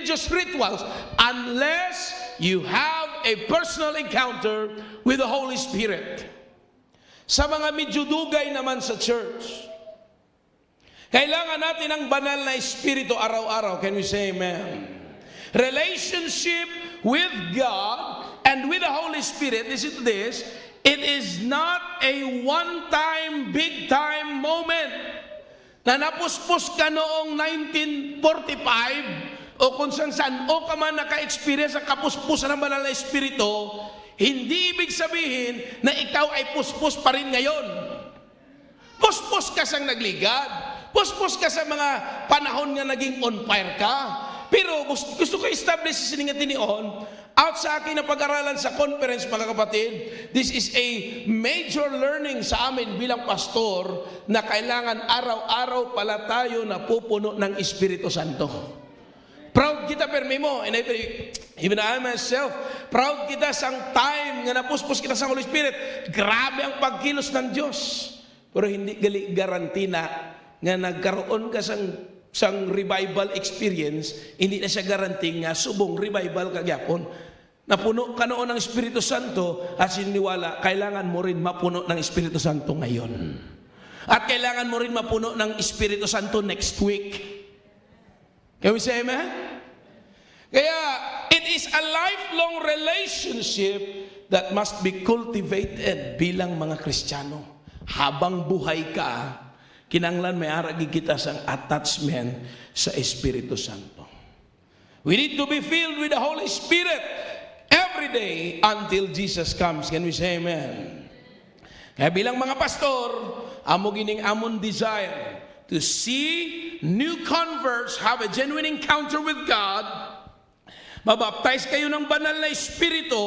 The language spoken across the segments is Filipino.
religious rituals unless you have a personal encounter with the Holy Spirit. Sa mga medyo dugay naman sa church, kailangan natin ang banal na Espiritu araw-araw. Can we say amen? Relationship with God and with the Holy Spirit, listen to this, it is not a one-time, big-time moment na napuspos ka noong 1945 o kung saan o ka man naka-experience sa kapuspusan ng banal na Espiritu. Hindi ibig sabihin na ikaw ay puspos pa rin ngayon. Puspos ka sang nagligad. Puspos ka sa mga panahon nga naging on fire ka. Pero gusto ko establish sa siningatin niyon, out sa akin na pag-aralan sa conference, mga kapatid, this is a major learning sa amin bilang pastor na kailangan araw-araw pala tayo na pupuno ng Espiritu Santo. Proud kita permimo, and even I myself, proud kita sang time nga napuspos kita sa Holy Spirit. Grabe ang pagkilos ng Diyos. Pero hindi gali garanti na nga nagkaroon ka sang revival experience, hindi na siya garanti nga subong revival kagyapon. Napuno ka noon ng Espiritu Santo at siniwala, kailangan mo rin mapuno ng Espiritu Santo ngayon. At kailangan mo rin mapuno ng Espiritu Santo next week. Can we say amen? Kaya, it is a lifelong relationship that must be cultivated bilang mga Kristiyano. Habang buhay ka, kinanglan may aragi kita sang attachment sa Espiritu Santo. We need to be filled with the Holy Spirit every day until Jesus comes. Can we say amen? Kaya bilang mga pastor, amo gining amon desire to see new converts have a genuine encounter with God, mabaptize kayo ng banal na Espiritu,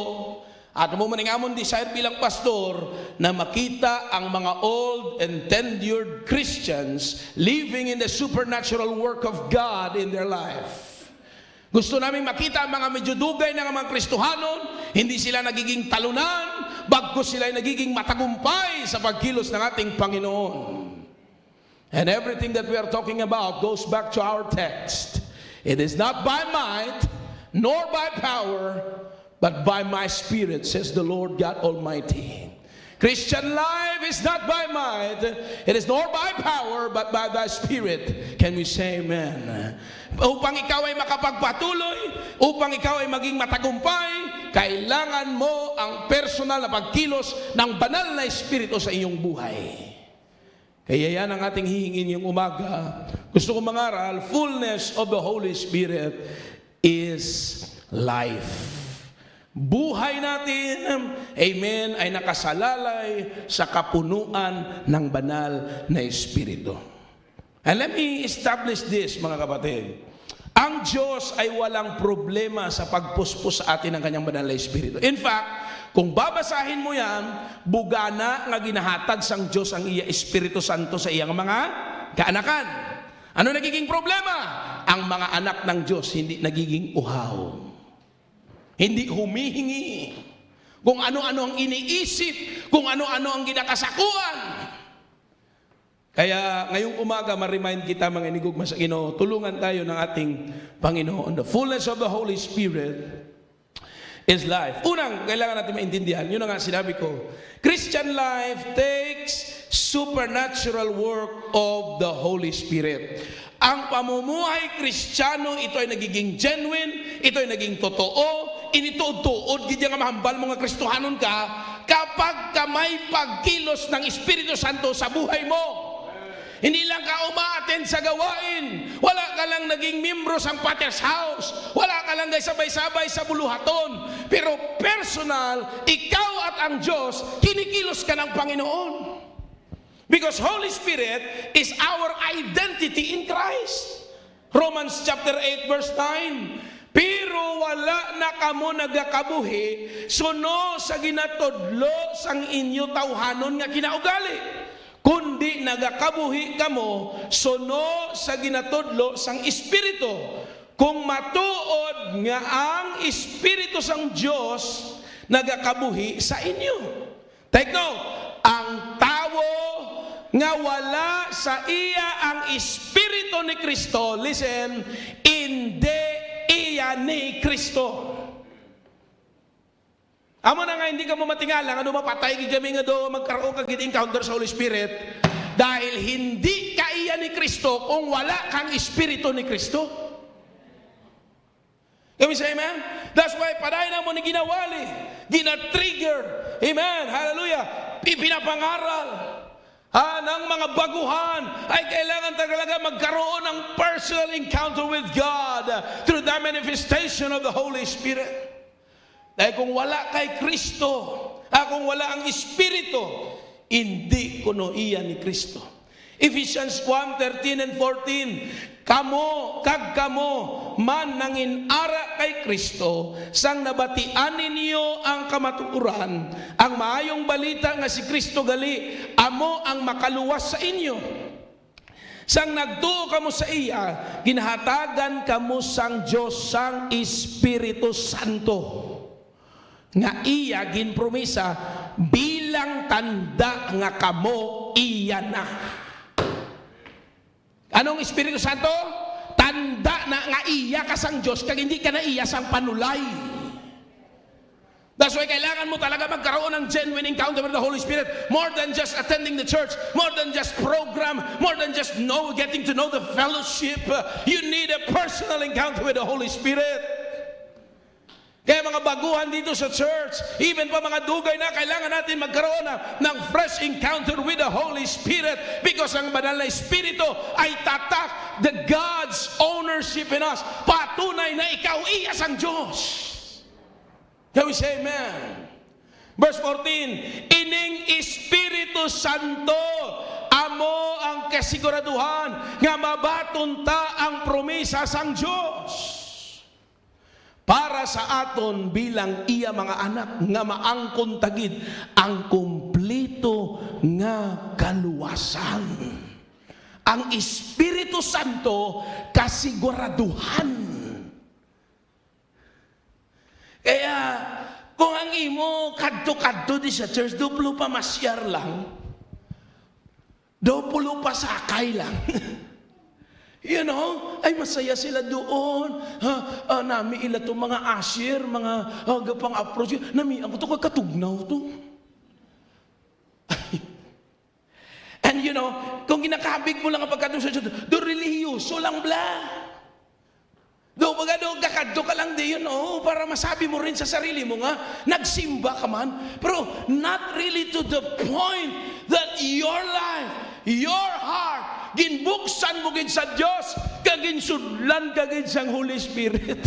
at mo maning amon desire bilang pastor na makita ang mga old and tenured Christians living in the supernatural work of God in their life. Gusto namin makita ang mga medyo dugay ng mga Kristohanon, hindi sila nagiging talunan, bagkus sila ay nagiging matagumpay sa pagkilos ng ating Panginoon. And everything that we are talking about goes back to our text. It is not by might, nor by power, but by my Spirit, says the Lord God Almighty. Christian life is not by might, it is nor by power, but by thy Spirit. Can we say amen? Upang ikaw ay makapagpatuloy, upang ikaw ay maging matagumpay, kailangan mo ang personal na pagkilos ng banal na Espiritu sa iyong buhay. Kaya yan ang ating hihingin yung umaga. Gusto ko mangaral, fullness of the Holy Spirit is life. Buhay natin, amen, ay nakasalalay sa kapunuan ng banal na Espiritu. And let me establish this, mga kapatid. Ang Diyos ay walang problema sa pagpuspos sa atin ng kanyang banal na Espiritu. In fact, kung babasahin mo yan, bugana nga ginahatag sang Diyos ang iya Espiritu Santo sa iyang mga kaanakan. Ano nagiging problema? Ang mga anak ng Diyos hindi nagiging uhaw. Hindi humihingi. Kung ano-ano ang iniisip, kung ano-ano ang ginakasakuan. Kaya ngayong umaga, ma-remind kita mga inigugma sa Ginoo, tulungan tayo ng ating Panginoon. The fullness of the Holy Spirit is life. Unang, kailangan natin maintindihan, yun ang nga sinabi ko, Christian life takes supernatural work of the Holy Spirit. Ang pamumuhay Kristiyano, ito ay nagiging genuine, ito ay naging totoo, inituod-tuod, gidya nga mahambal mga Kristohanon ka, kapag ka may pagkilos ng Espiritu Santo sa buhay mo. Hindi lang ka umaattend sa gawain. Wala ka lang naging membro sa Father's house. Wala ka lang sabay-sabay sa buluhaton. Pero personal, ikaw at ang Diyos, kinikilos ka ng Panginoon. Because Holy Spirit is our identity in Christ. Romans chapter 8 verse 9. Pero wala na kamo nagakabuhi, suno sa ginatodlo sang inyo tawhanon nga kinaugali. Kundi nagakabuhi kamo suno sa ginatudlo sang Espiritu. Kung matuod nga ang Espiritu sang Diyos nagakabuhi sa inyo. Take note, ang tawo nga wala sa iya ang Espiritu ni Kristo, listen, hindi iya iya ni Kristo. Amo na nga hindi ka mo matingalang, ano mapatay kami nga do magkaroon kag encounter sa Holy Spirit dahil hindi ka iya ni Kristo kung wala kang Espiritu ni Kristo. Kami say amen? That's why paday na mo ni ginawali, gina-trigger, amen, hallelujah, ipinapangaral ng mga baguhan ay kailangan talaga magkaroon ng personal encounter with God through the manifestation of the Holy Spirit. Dahil kung wala kay Kristo, kung wala ang Espiritu, hindi kuno iya ni Kristo. Ephesians 1:13 and 14, kamo man nanginara kay Kristo, sang nabatian ninyo ang kamatuoran, ang maayong balita nga si Kristo gali, amo ang makaluwas sa inyo. Sang nagtuo kamo sa iya, ginahatagan kamo sang Dios sang Espiritu Santo. Nga iya ginpromisa bilang tanda nga kamo iya na. Anong Espiritu Santo? Tanda na nga iya ka sang Diyos kag hindi ka na iya sang panulay. That's why kailangan mo talaga magkaroon ng genuine encounter with the Holy Spirit. More than just attending the church, more than just program, more than just getting to know the fellowship. You need a personal encounter with the Holy Spirit. Kaya mga baguhan dito sa church, even pa mga dugay na, kailangan natin magkaroon ng fresh encounter with the Holy Spirit because ang banal na Espiritu ay tatak the God's ownership in us. Patunay na ikaw iyas ang Diyos. Can we say amen? Verse 14, ining Espiritu Santo amo ang kasiguraduhan nga mabaton ta ang promesa sang Diyos para sa aton bilang iya mga anak nga maangkon tagid ang kumpleto nga kaluwasan. Ang Espiritu Santo kasiguraduhan. Kaya kung ang imo kadto-kadto di sa church, duplo pa masyar lang, duplo pa sakay lang. You know, ay masaya sila doon. Nami ila to mga usher, mga gapang approach. Nami, ako to katugnaw to. And you know, kung ginakabig mo lang ang pagkatong sa Diyos, do relihiyoso lang bla. Do baga do kakadto ka lang di yun, para masabi mo rin sa sarili mo nga, nagsimba ka man. Pero not really to the point that your life, your heart, ginbuksan mo gid sa Dios kaginsudlan kagid sang Holy Spirit.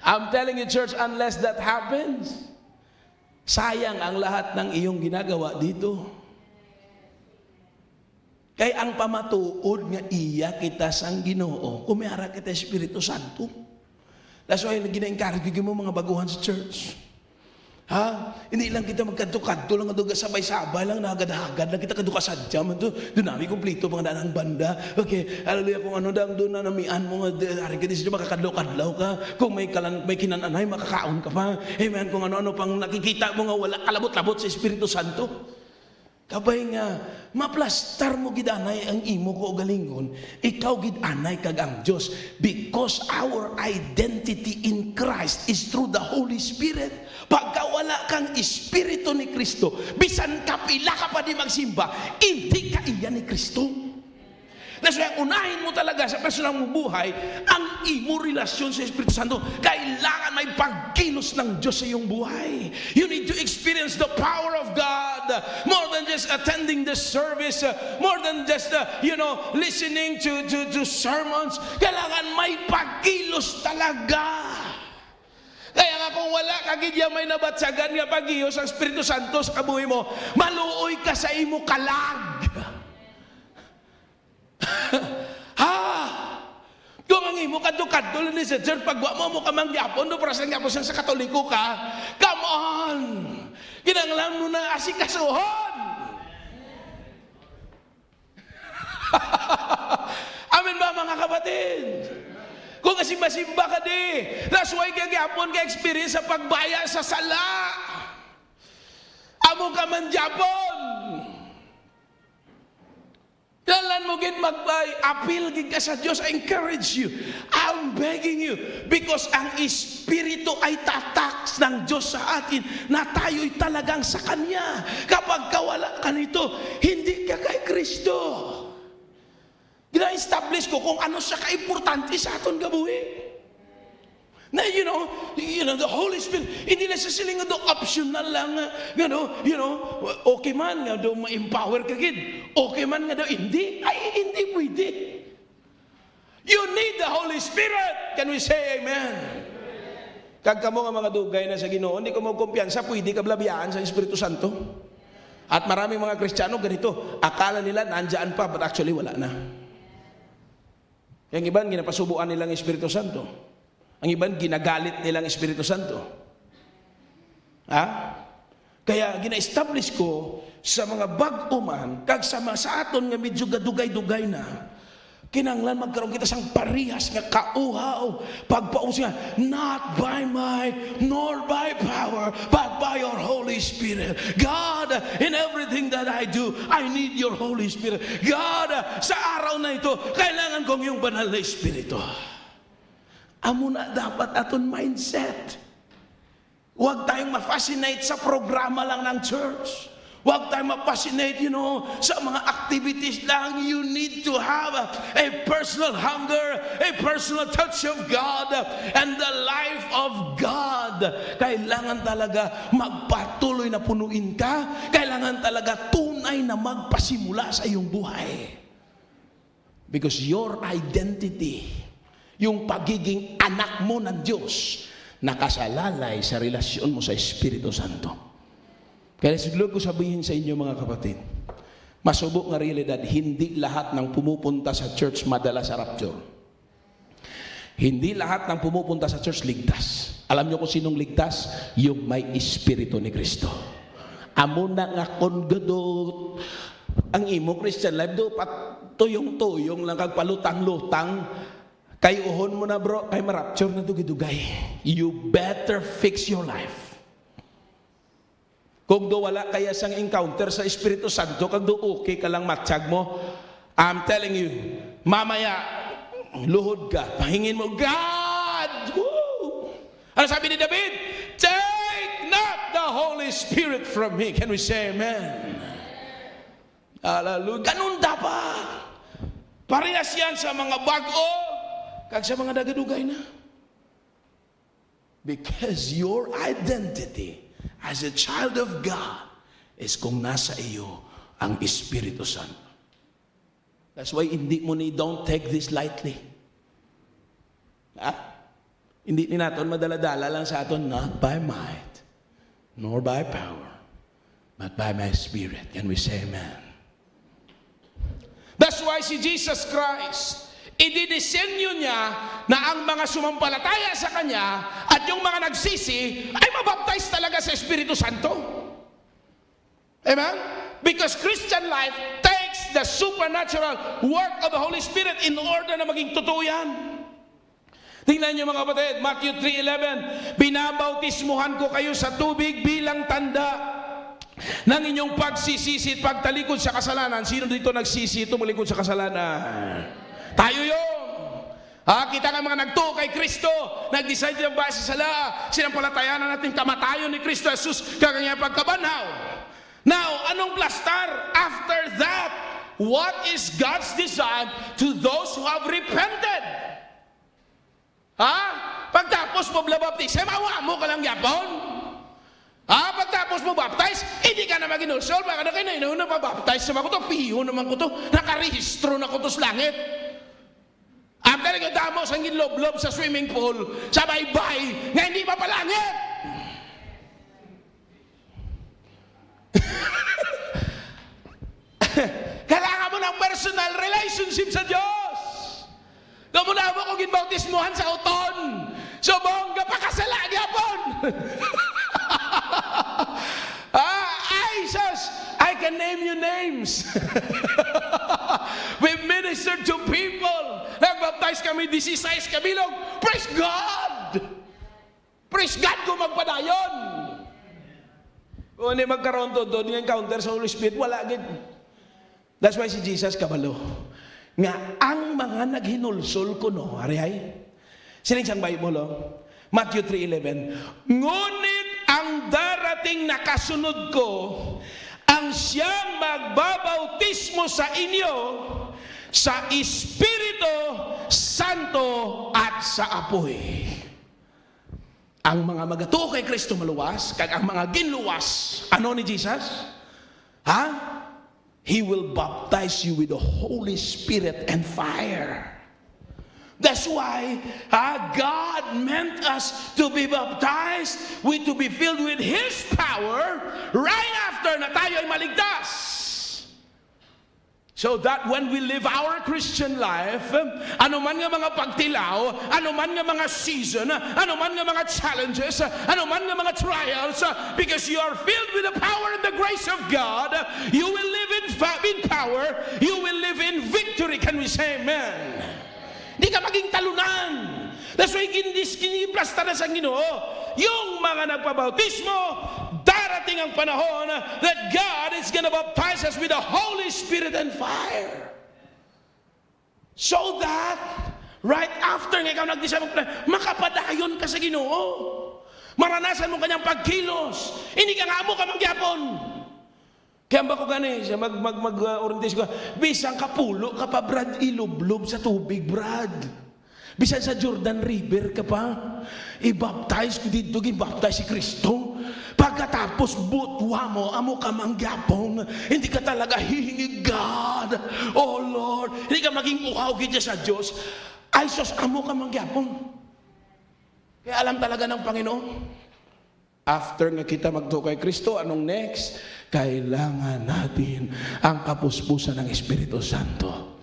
I'm telling you church, unless that happens, sayang ang lahat ng iyong ginagawa dito. Kay ang pamatuod nga iya kita sang Ginoo, kumiyara kita Espiritu Santo. That's why gina-encourage mo mga baguhan sa church. Hindi lang kita magkadto-kadto lang ito, sabay-sabay lang, nagad-hagad lang kita kaduka sa jam. Doon namin kumplito mga danang banda. Okay, hallelujah, kung ano dang doon na namian mo, hari ka din siya, makakadlaw-kadlaw ka. Kung may kinananay, makakaon ka pa. Amen, kung ano-ano pang nakikita mo nga wala kalabot-labot sa Espiritu Santo. Kabay nga, maplastar mo gidanay ang imo ko o galingon, ikaw gidanay kag ang Diyos, because our identity in Christ is through the Holy Spirit. Pagka wala kang Espiritu ni Kristo, bisan kapila ka pa di magsimba, hindi ka iya ni Kristo. That's why unahin mo talaga sa personal mong buhay ang imo relasyon sa Espiritu Santo. Kailangan may pagkilos ng Diyos sa iyong buhay. You need to experience the power of God more than just attending the service, more than just listening to sermons. Kailangan may pagkilos talaga. Kaya nga kung wala kagidya may nabatsagan nga pag-iyo sa Espiritu Santo sa kabuhi mo, maluoy ka sa imo kalag. Kung ang imo kadto-kadto lang sa church, pagwa mo ka mangyapon, do para sa gyapon sa Katoliko ka, come on! Kinanglan mo na asikasuhon! Amen ba mga kapatid? Kung simba-simba ka di, that's why gyapon ka experience sa pagbaya sa sala. Amo ka man gyapon. Dalan mo gid appeal gid ka sa Dios. I encourage you. I'm begging you. Because ang Espiritu ay tataks ng Diyos sa atin na tayo'y talagang sa Kanya. Kapag kawala ka nito, hindi ka kay Kristo. Gina-establish ko kung ano siya ka-importante sa aton gabuhi. Na the Holy Spirit, hindi na siya do optional lang, okay man nga do ma-empower ka gid. Okay man nga do, hindi pwede. You need the Holy Spirit. Can we say amen? Kag kamo nga mga dugay na sa Ginoo, hindi ko mo kumpiyansa, pwede ka blabiyaan sa Espiritu Santo. At maraming mga Kristiyano ganito, akala nila nandiyan pa, but actually wala na. Yung iban, ginapasubuan nilang Espiritu Santo. Ang iban, ginagalit nilang Espiritu Santo. Kaya gina-establish ko sa mga bag-o man, kag sa aton nga medyo gadugay-dugay na, kinanglan magkaroon kita sang parihas nga kauhaw, pagpaus nga, not by might, nor by power, but by your Holy Spirit. God, in everything that I do, I need your Holy Spirit. God, sa araw na ito, kailangan kong yung banal na Espiritu. Amo na dapat aton mindset. Huwag tayong ma-fascinate sa programa lang ng church. Huwag tayong ma-fascinate, sa mga activities lang. You need to have a personal hunger, a personal touch of God, and the life of God. Kailangan talaga magpatuloy na punuin ka. Kailangan talaga tunay na magpasimula sa iyong buhay. Because your identity, yung pagiging anak mo ng Diyos, nakasalalay sa relasyon mo sa Espiritu Santo. Kaya siguro ko sabihin sa inyo mga kapatid, masubok nga realidad, hindi lahat ng pumupunta sa church madala sa rapture. Hindi lahat ng pumupunta sa church ligtas. Alam niyo kung sinong ligtas? Yung may Espiritu ni Kristo. Amo na nga kongadot ang imo Christian life do pat tuyong-tuyong lang kag palutang-lutang. Kay uhon mo na bro, kay marapture na dugay-dugay. You better fix your life. Kung do wala kaya sang encounter sa Espiritu Santo, kag do okay ka lang matsyag mo, I'm telling you, mamaya, luhod ka, pahingin mo, God! Woo! Ano sabi ni David? Take not the Holy Spirit from me. Can we say amen? Hallelujah. Ganun dapat. Parehas yan sa mga bago, kag sa mga dagadugay na. Because your identity as a child of God is kung nasa iyo ang Espiritu Santo. That's why hindi mo don't take this lightly. Hindi ni naton madala-dala lang sa aton, not by might, nor by power, but by my Spirit. Can we say amen? That's why si Jesus Christ, ididisenyo niya na ang mga sumampalataya sa Kanya at yung mga nagsisi ay mabaptize talaga sa Espiritu Santo. Amen? Because Christian life takes the supernatural work of the Holy Spirit in order na maging totoo yan. Tingnan niyo mga kapatid, Matthew 3:11, binabautismuhan ko kayo sa tubig bilang tanda ng inyong pagsisisi at pagtalikod sa kasalanan. Sino dito nagsisi, tumulikod sa kasalanan? Tayo yun. Kita nga mga nagtuo kay Kristo, nag-decide ng base sa sala, sinampalatayan na natin kamatayon ni Kristo Jesus kaganya pagkabanhaw. Now, anong plastar? After that, what is God's design to those who have repented? Pagtapos mo blabaptize, mawa mo ka lang yapon? Pagtapos mo baptize, hindi ka na mag-inulsol, baka na kayo na inuuna pa-baptize naman ko to, piho naman ko to, nakarehistro na ko to sa langit. After nga damo sa lob-lob sa swimming pool, sa baybay, nga hindi pa palangit. Kailangan mo ng personal relationship sa Diyos. Gamuna mo kung ginbautismuhan sa uton. So bongga pa kasala gyapon. I can name you names. We ministered to people. Nagbaptize kami 16 kabilog. Praise God! Praise God kung magpadayon. Kung hindi magkaroon to doon yung encounter sa Holy Spirit, wala agad. That's why si Jesus kabalo. Nga ang mga naghinulsol ko no, ariyay. Sining sang Bible, Matthew 3:11. Ngunit ang darating na kasunod ko, ang siyang magbabautismo sa inyo sa Espiritu Santo at sa apoy. Ang mga magatuo kay Kristo maluwas, kag ang mga ginluwas, ano ni Jesus? He will baptize you with the Holy Spirit and fire. That's why God meant us to be baptized, to be filled with His power right after na tayo ay maligtas. So that when we live our Christian life, anuman nga mga pagtilaw, anuman nga mga season, anuman nga mga challenges, anuman nga mga trials, because you are filled with the power and the grace of God, you will live in power, you will live in victory. Can we say amen? Di ka maging talunan. That's why kiniplasta na sa Ginoo. Yung mga nagpabautismo, darating ang panahon that God is gonna baptize us with the Holy Spirit and fire. So that, right after nga ikaw nag-decide, makapadayon ka sa Ginoo. Maranasan mo kanyang pagkilos. Hindi ka nga mo ka mangyapon. Kaya ba ko gani, siya mag-orientation ko, bisang kapulo ka pa, Brad, ilublob sa tubig, Brad. Bisan sa Jordan River ka pa, i-baptize ko dito, i-baptize si Kristo. Pagkatapos, butwa mo, amo ka mangyapon, hindi ka talaga hihingi, God, oh Lord, hindi ka maging uhaw kita sa Diyos, ay sos, amo ka mangyapon. Kaya alam talaga ng Panginoon, after nga kita magtuo kay Kristo, anong next? Kailangan natin ang kapuspusan ng Espiritu Santo.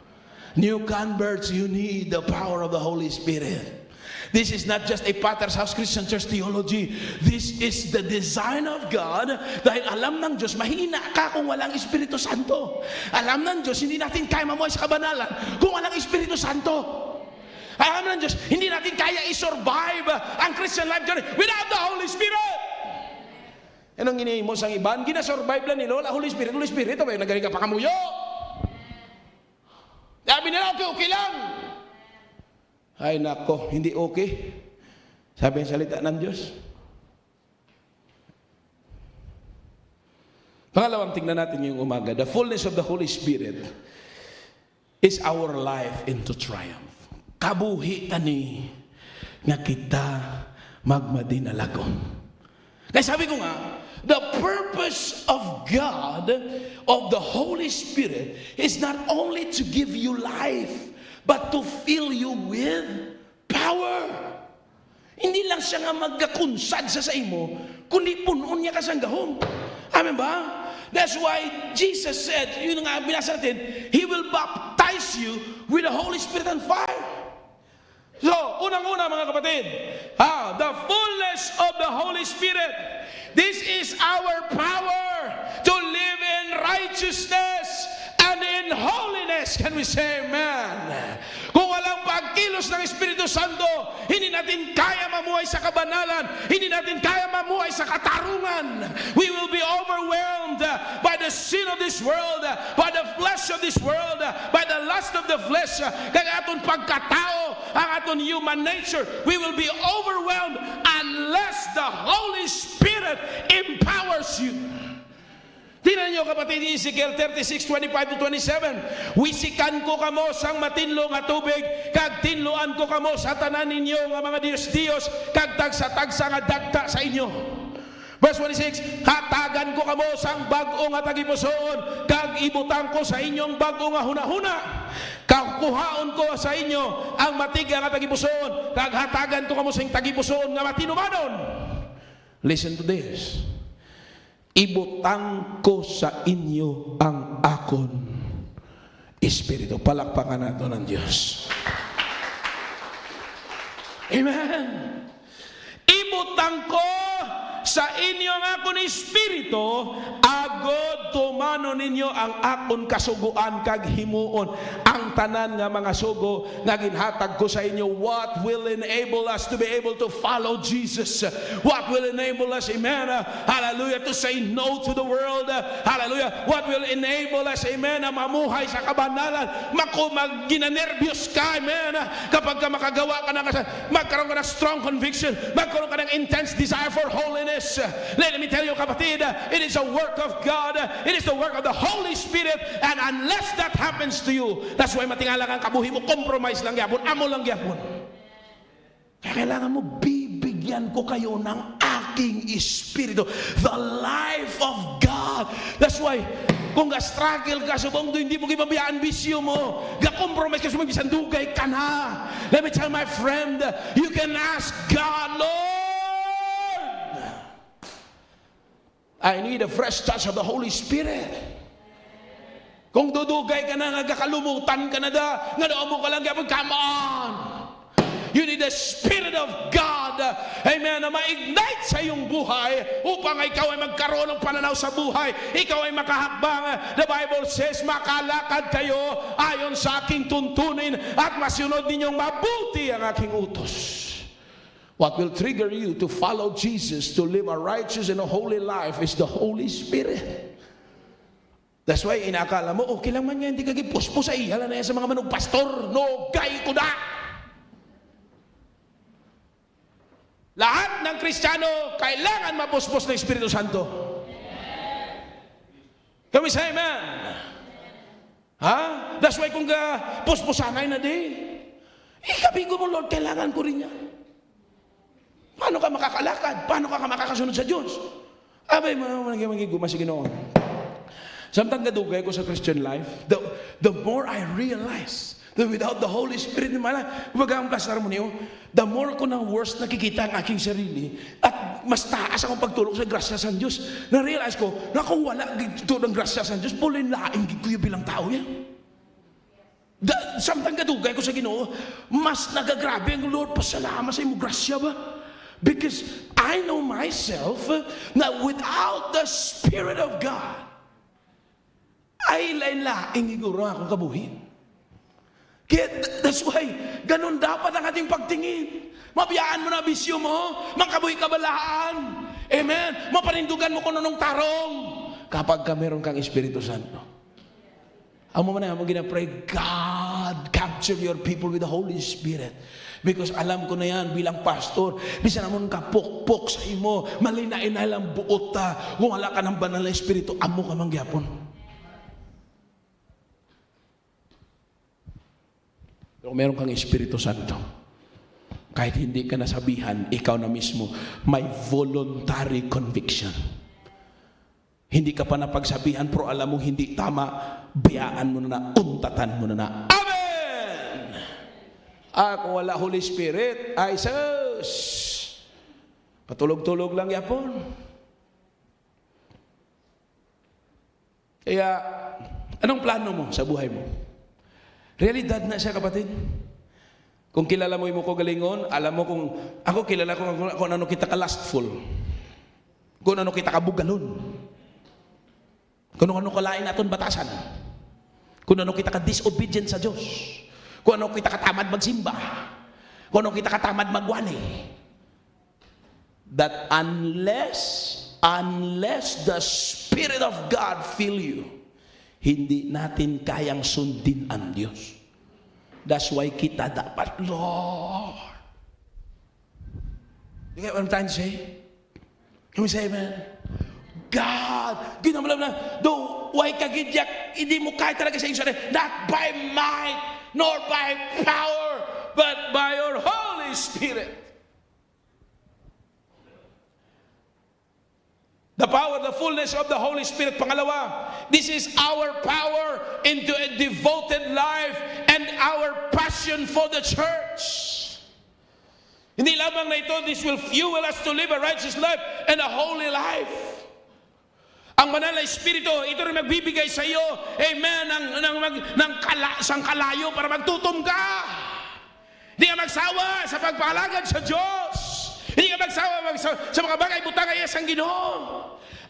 New converts, you need the power of the Holy Spirit. This is not just a Potter's House Christian Church theology. This is the design of God. Dahil alam ng Diyos, mahina ka kung walang Espiritu Santo. Alam ng Diyos, hindi natin kaya mamuhay sa kabanalan kung walang Espiritu Santo. Alam ng Diyos, hindi natin kaya i-survive ang Christian life journey without the Holy Spirit. Anong ginihin mo sang iban? Gina-survive lang ni Lola, Holy Spirit, abay, nagaling ka pa kamuyo. Sabi nila, okay lang. Ay nako, hindi okay. Sabi ang salita ng Diyos. Pangalawang tingnan natin yung umaga. The fullness of the Holy Spirit is our life into triumph. Kabuhi tani nga kita magmadinalagon. Kaya sabi ko nga, the purpose of God, of the Holy Spirit, is not only to give you life, but to fill you with power. Hindi lang siya nga magkakunsad sa imo, kundi punon niya ka sa gahom. Amen ba? That's why Jesus said, yun nga binasa natin, He will baptize you with the Holy Spirit and fire. So, unang-una mga kapatid, the fullness of the Holy Spirit. This is our power to live in righteousness and in holiness. Can we say amen? Kung walang pagkilos ng Espiritu Santo, hindi natin kaya mamuhay sa kabanalan, hindi natin kaya mamuhay sa katarungan. We will be overwhelmed by the sin of this world, by the flesh of this world, by the lust of the flesh. Kaya aton pagkatao, ang aton human nature, we will be overwhelmed unless the Holy Spirit empowers you. Tingnan nyo kapatid, Ezekiel 36:25-27. Wisikan ko kamo sang matinlo nga tubig, kag tinluan ko kamo sa tanan ninyo nga mga Diyos, kag tagsa-tagsa nga dagta sa inyo. Verse 26, hatagan ko kamo sang bag-o nga tagipusoon, kag ibutang ko sa inyong bag-o nga hunahuna. Kakuhaon ko sa inyo ang matiga nga tagipusoon, kag hatagan ko kamo sa tagipusoon nga matinumanon. Listen to this. Ibutang ko sa inyo ang akon Espiritu. Palakpakan nato ng Diyos. Amen. Ibutang ko sa inyo ang akon Espiritu, agod tumano ninyo ang akon kasuguan kag himuon. Ang tanan nga mga sugo nga ginhatag ko sa inyo. What will enable us to be able to follow Jesus? What will enable us, amen, hallelujah, to say no to the world? Hallelujah. What will enable us, amen, na mamuhay sa kabanalan? Ginanervyos ka, amen, kapag ka makagawa ka ng magkaroon ka ng strong conviction, magkaroon ka ng intense desire for holiness. Let me tell you, kapatid, it is a work of God. It is the work of the Holy Spirit, and unless that happens to you, that's why matingala kang kabuhi mo, compromise lang yapon, amo lang yapon. Kaya kailangan mo, bibigyan ko kayo ng aking espiritu, the life of God. That's why, kung ga-struggle ka, subong hindi mo gibabayaan bisyo mo, ga-compromise ka, subong bisandugay ka na. Let me tell my friend, you can ask God, Lord, I need a fresh touch of the Holy Spirit. Kung dudugay ka na, nagkakalumutan ka na da, nga doon mo ka lang, come on! You need the Spirit of God, amen, na ma-ignite sa iyong buhay upang ikaw ay magkaroon ng pananaw sa buhay. Ikaw ay makahakbang. The Bible says, makalakad kayo ayon sa aking tuntunin at masunod ninyong mabuti ang aking utos. What will trigger you to follow Jesus, to live a righteous and a holy life is the Holy Spirit. That's why inakala mo, okay lang man yan, hindi ka gipuspo sa ihala na yan sa mga manong pastor. No, gay ko na! Lahat ng Kristiyano, kailangan mapuspos ng Espiritu Santo. Kami say amen. Ha? That's why kung pusposanay na din, ikabigo mo, Lord, kailangan ko rin yan. Paano ka makakalakad? Paano ka makakasunod sa Diyos? Abay, magiguma si Ginoon. Samtang gadugay ko sa Christian life, the more I realize that without the Holy Spirit in my life, kumbaga ang plastar mo niyo, the more ko ng worst nakikita ang aking sarili at mas taas akong pagtulog sa grasya sa Diyos. Na-realize ko na kung wala dito ng grasya sa Diyos, pulin laing ko yung bilang tao yan. Samtang gadugay ko sa Ginoo, mas nagagrabe ang Lord, pasalamat sa imo grasya ba? Because I know myself that without the Spirit of God, ay lain-laing iguro akong kabuhin. Kaya that's why, ganun dapat ang ating pagtingin. Mabiyaan mo na bisyo mo, mangkabuhi kabalaan. Amen. Mapanindugan mo kung anong tarong. Kapag ka meron kang Espiritu Santo. Amo man na, mo ginapray, God, capture your people with the Holy Spirit. Because alam ko na yan bilang pastor, bisan namon ka pukpok sa imo, malinain na lang buot ta, kung wala ka ng banal na Espiritu, amo ka mangyapon. Pero meron kang Espiritu Santo, kahit hindi ka nasabihan, ikaw na mismo, may voluntary conviction. Hindi ka pa napagsabihan, pero alam mo hindi tama, biyaan mo na, untatan mo na. Amen! Kung wala Holy Spirit, ay sus! Patulog-tulog lang yapon. Kaya, anong plano mo sa buhay mo? Realidad na siya, kapatid. Kung kilala mo ko galingon, alam mo kung, ako kilala ko kung ano kita ka-lustful. Kung ano kita ka-bugalon. Kung ano kalain natin batasan. Kung ano kita ka-disobedient sa Diyos. Kung ano kita katamad magsimba. Kung ano kita katamad magwani. That unless the Spirit of God fill you, hindi natin kayang sundin ang Diyos. That's why kita dapat, Lord. You get what I'm trying to say? Can we say amen? God, ginamalam na, though, why kagidyak, hindi mo kaya talaga sa iyong sarili, not by might, nor by power, but by your Holy Spirit. The power, the fullness of the Holy Spirit. Pangalawa, this is our power into a devoted life and our passion for the church. Hindi lamang na ito, this will fuel us to live a righteous life and a holy life. Ang banal na Espiritu, ito rin magbibigay sa iyo, amen, ng kalayo para magtutom ka. Hindi ka magsawa sa pagpalagad sa Diyos. Hindi ka magsawa sa mga bagay butang ay isang Ginoo.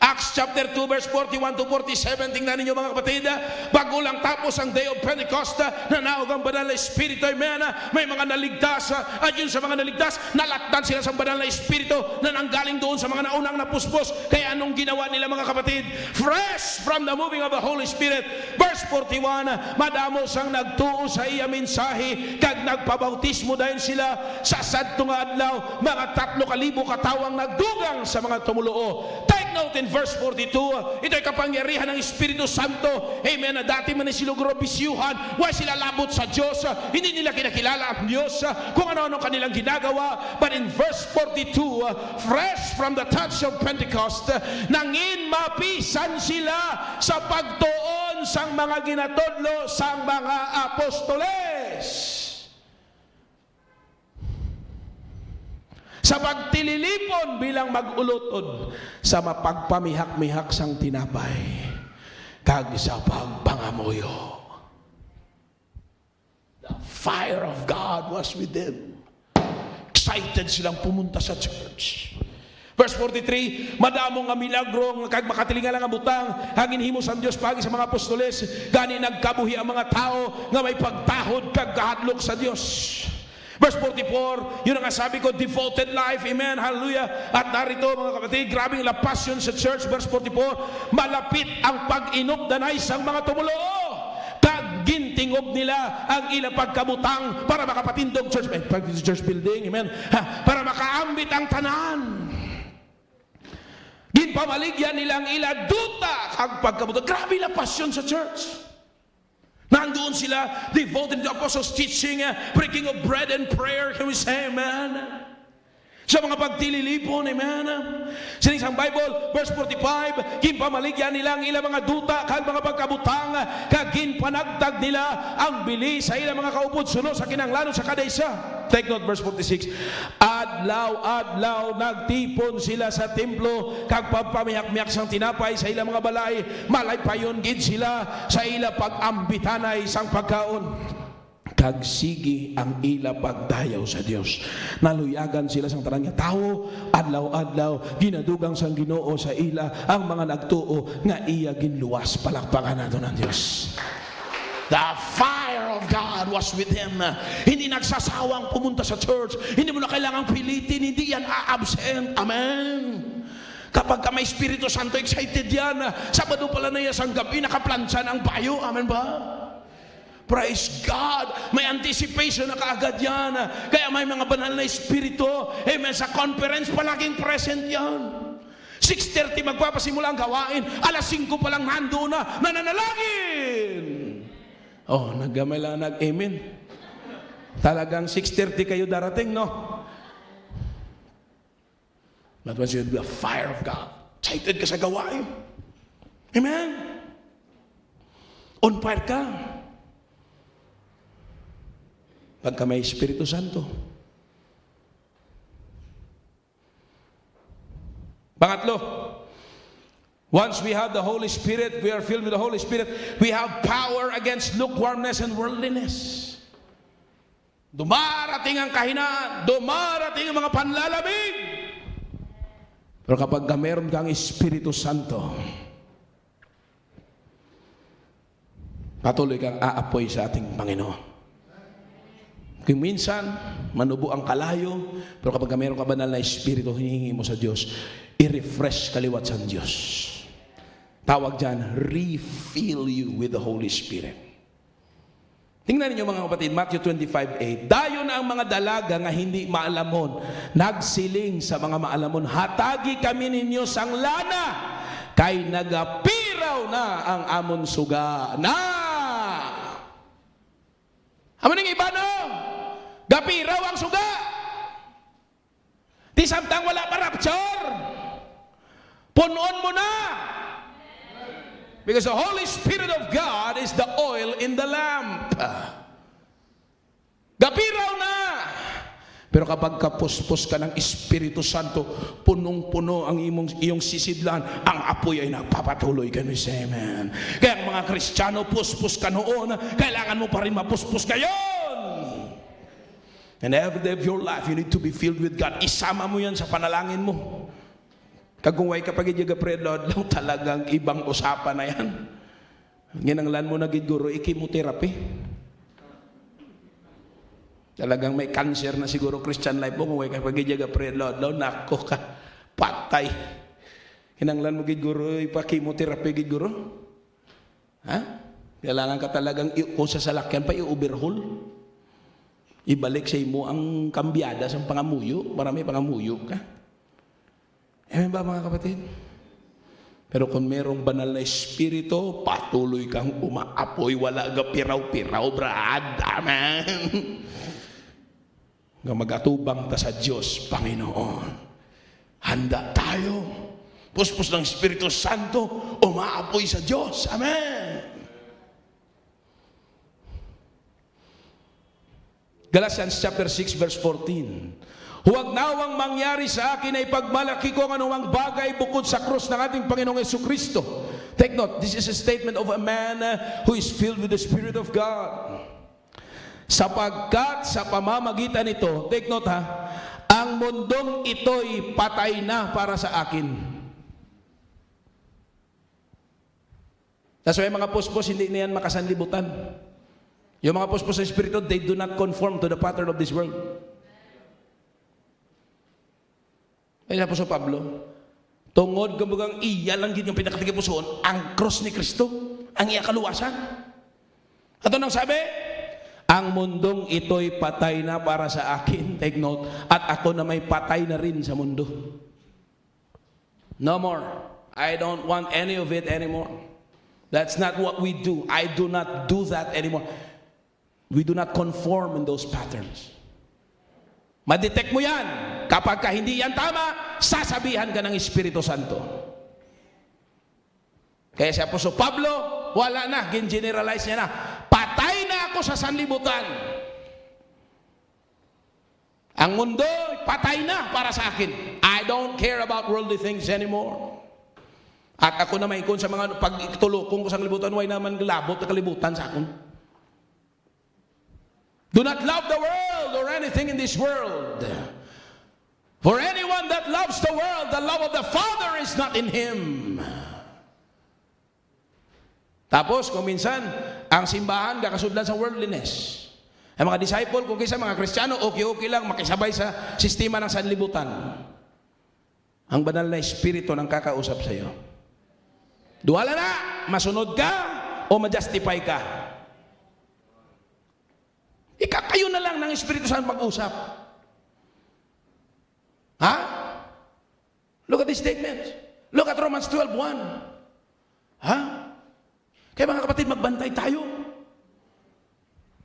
Acts chapter 2 verse 41 to 47, tingnan ninyo mga kapatid, bago lang tapos ang day of Pentecost, nanawag ang banal na Espiritu, amen, may mga naligtas, at yun sa mga naligtas, nalatdan sila sa banal na Espiritu na nanggaling doon sa mga naunang napuspos. Kaya anong ginawa nila mga kapatid? Fresh from the moving of the Holy Spirit. Verse 41, madamos ang nagtuo sa iya mensahe, kag nagpabautismo dahil sila sa sadto nga adlaw, mga 3,000 katawang nagdugang sa mga tumuluo. Take note in verse 42, ito'y kapangyarihan ng Espiritu Santo, amen, na dati man sila grobisyuhan, why sila labot sa Diyos, hindi nila kinakilala ang Diyos, kung ano-ano kanilang ginagawa. But in verse 42, fresh from the touch of Pentecost, nangin mapisan sila sa pagtuon sang mga ginatodlo sang mga apostoles, sa pagtililipon bilang mag-ulotod sa mapagpamihak-mihak sang tinapay, kag sa pagpangamuyo. The fire of God was with them. Excited silang pumunta sa church. Verse 43, madamong nga milagro kag makatilinga lang ang butang hangin himos ang Dios pagi sa mga apostoles, gani nagkabuhi ang mga tao nga may pagtahod kag kahadlok sa Dios. Verse 44, yun ang sabi ko, devoted life, amen, hallelujah. At narito mga kapatid, grabing lapas yun sa church. Verse 44, malapit ang pag-inupdanay sang mga tumulo, kag gintingob nila ang ilang pagkabutang para makapatindog church building, amen, para makaambit ang tanan. Ginpamaligyan nilang ila duta kag pagkabutang. Grabe lapas yun sa church. Nandoon sila, devoted to the apostles' teaching, breaking of bread and prayer. Can we say amen? Sa mga pagtililipon, amen. Sa isang Bible, verse 45, ginpamaligyan nila ang ilang mga duta, kag mga pagkabutang, kag ginpanagdag nila ang bili sa ilang mga kaupod sunod sa kinanglanon sa kada isa. Take note, verse 46, adlaw nagtipon sila sa templo, kag pagpamiyak-miyak sang tinapay sa ilang mga balay, malay payon gid sila sa ila pag-ambitanay sang pagkaon, kag sige ang ila pagdayaw sa Dios. Naluyagan sila sang tanan nga tawo, adlaw-adlaw ginadugang sang Ginoo sa ila ang mga nagtuo nga iya ginluwas. Palakpakan nato ng Dios. The fire of God was with him. Hindi nagsasawang pumunta sa church. Hindi mo na kailangang pilitin. Hindi yan a-absent. Amen. Kapag ka may Espiritu Santo, excited yan. Sabado pala na yan sang gabi, nakaplansya ng bayo. Amen ba? Praise God. May anticipation na kaagad yan. Kaya may mga banal na Espiritu. Amen. Sa conference, palaging present yan. 6:30 magpapasimula ang gawain. 5:00 pa lang nandoon na. Nananalangin. Oh, naggamay lang nag-amen. Talagang 6:30 kayo darating, no? That was the fire of God. Excited ka sa gawain. Amen. On fire ka. Pagka may Espiritu Santo. Pangatlo, once we have the Holy Spirit, we are filled with the Holy Spirit, we have power against lukewarmness and worldliness. Dumarating ang kahinaan, dumarating ang mga panlalamig. Pero kapag meron kang Espiritu Santo, patuloy kang aapoy sa ating Panginoon. Kung minsan, manubo ang kalayo, pero kapag meron ka banal na Espiritu, hinihingi mo sa Diyos, i-refresh kaliwat sa Diyos. Tawag dyan, refill you with the Holy Spirit. Tingnan niyo mga kapatid, Matthew 25:8. Dayon ang mga dalaga nga hindi maalamon, nagsiling sa mga maalamon, hatagi kami ninyo sang lana, kay nagapiraw na ang amon suga na. Amaning iba no? Gapiraw ang suga. Di samtang wala pa rapture. Punon mo na. Because the Holy Spirit of God is the oil in the lamp. Gapiraw na. Pero kapag kapuspos ka ng Espiritu Santo, punong-puno ang iyong sisidlan, ang apoy ay nagpapatuloy. Can we say amen? Kaya mga Kristiyano, puspos ka noon, kailangan mo pa rin mapuspos ngayon. And every day of your life, you need to be filled with God. Isama mo yan sa panalangin mo. Kagungway kapag iyaga pre-load lang, talagang ibang usapan na yan. Ginanglan mo na giguro, chemotherapy. Talagang may cancer na siguro Christian life mo, kung kapag iyaga pre-load lang, nako ka, patay. Ginanglan mo giguro, ipa-chemotherapy giguro. Ha? Kailangan ka talagang, kung sa salakyan pa, i-overhaul. Ibalik sa imo ang kambyada sa pangamuyo, marami pangamuyo ka. Amen ba mga kapatid? Pero kung merong banal na espiritu, patuloy kang umaapoy, wala ga piraw-piraw, brad. Amen. Nga mag-atubang ta sa Diyos, Panginoon. Handa tayo. Puspos ng Espiritu Santo, umaapoy sa Diyos. Amen. Galatians chapter 6 verse 14. Huwag nawang mangyari sa akin ay pagmalaki ko ang anumang bagay bukod sa krus ng ating Panginoong Jesucristo. Take note, this is a statement of a man who is filled with the Spirit of God. Sapagkat sa pamamagitan nito, take note ha, ang mundong ito'y patay na para sa akin. That's why mga puspos, hindi na yan makasanlibutan. Yung mga puspos sa Espiritu, they do not conform to the pattern of this world. Kaya po sa Pablo, tungod kumbagang iya lang din yung pinakatigipuson, ang cross ni Kristo, ang iya kaluwasan. At nang sabi, ang mundong ito'y patay na para sa akin, take note, at ako na may patay na rin sa mundo. No more. I don't want any of it anymore. That's not what we do. I do not do that anymore. We do not conform in those patterns. Madetect mo yan. Kapag ka hindi yan tama, sasabihan ka ng Espiritu Santo. Kaya si Apostol Pablo, wala na, gin-generalize niya na, patay na ako sa sanlibutan. Ang mundo, patay na para sa akin. I don't care about worldly things anymore. At ako na may ikon sa mga pagtulokong ko sa kalibutan, way naman labot na kalibutan sa akon. Do not love the world or anything in this world. For anyone that loves the world, the love of the Father is not in him. Tapos, kung minsan, ang simbahan kakasudlan sa worldliness. Ang mga disciple, kung kaysa mga Kristiyano, okay lang makisabay sa sistema ng sanlibutan. Ang banal na espiritu ng kakausap sa iyo. Duwala na, masunod ka o ma-justify ka. Kayo na lang ng Espiritu Santo mag-usap. Ha? Look at this statement. Look at Romans 12:1. Ha? Kaya mga kapatid, magbantay tayo.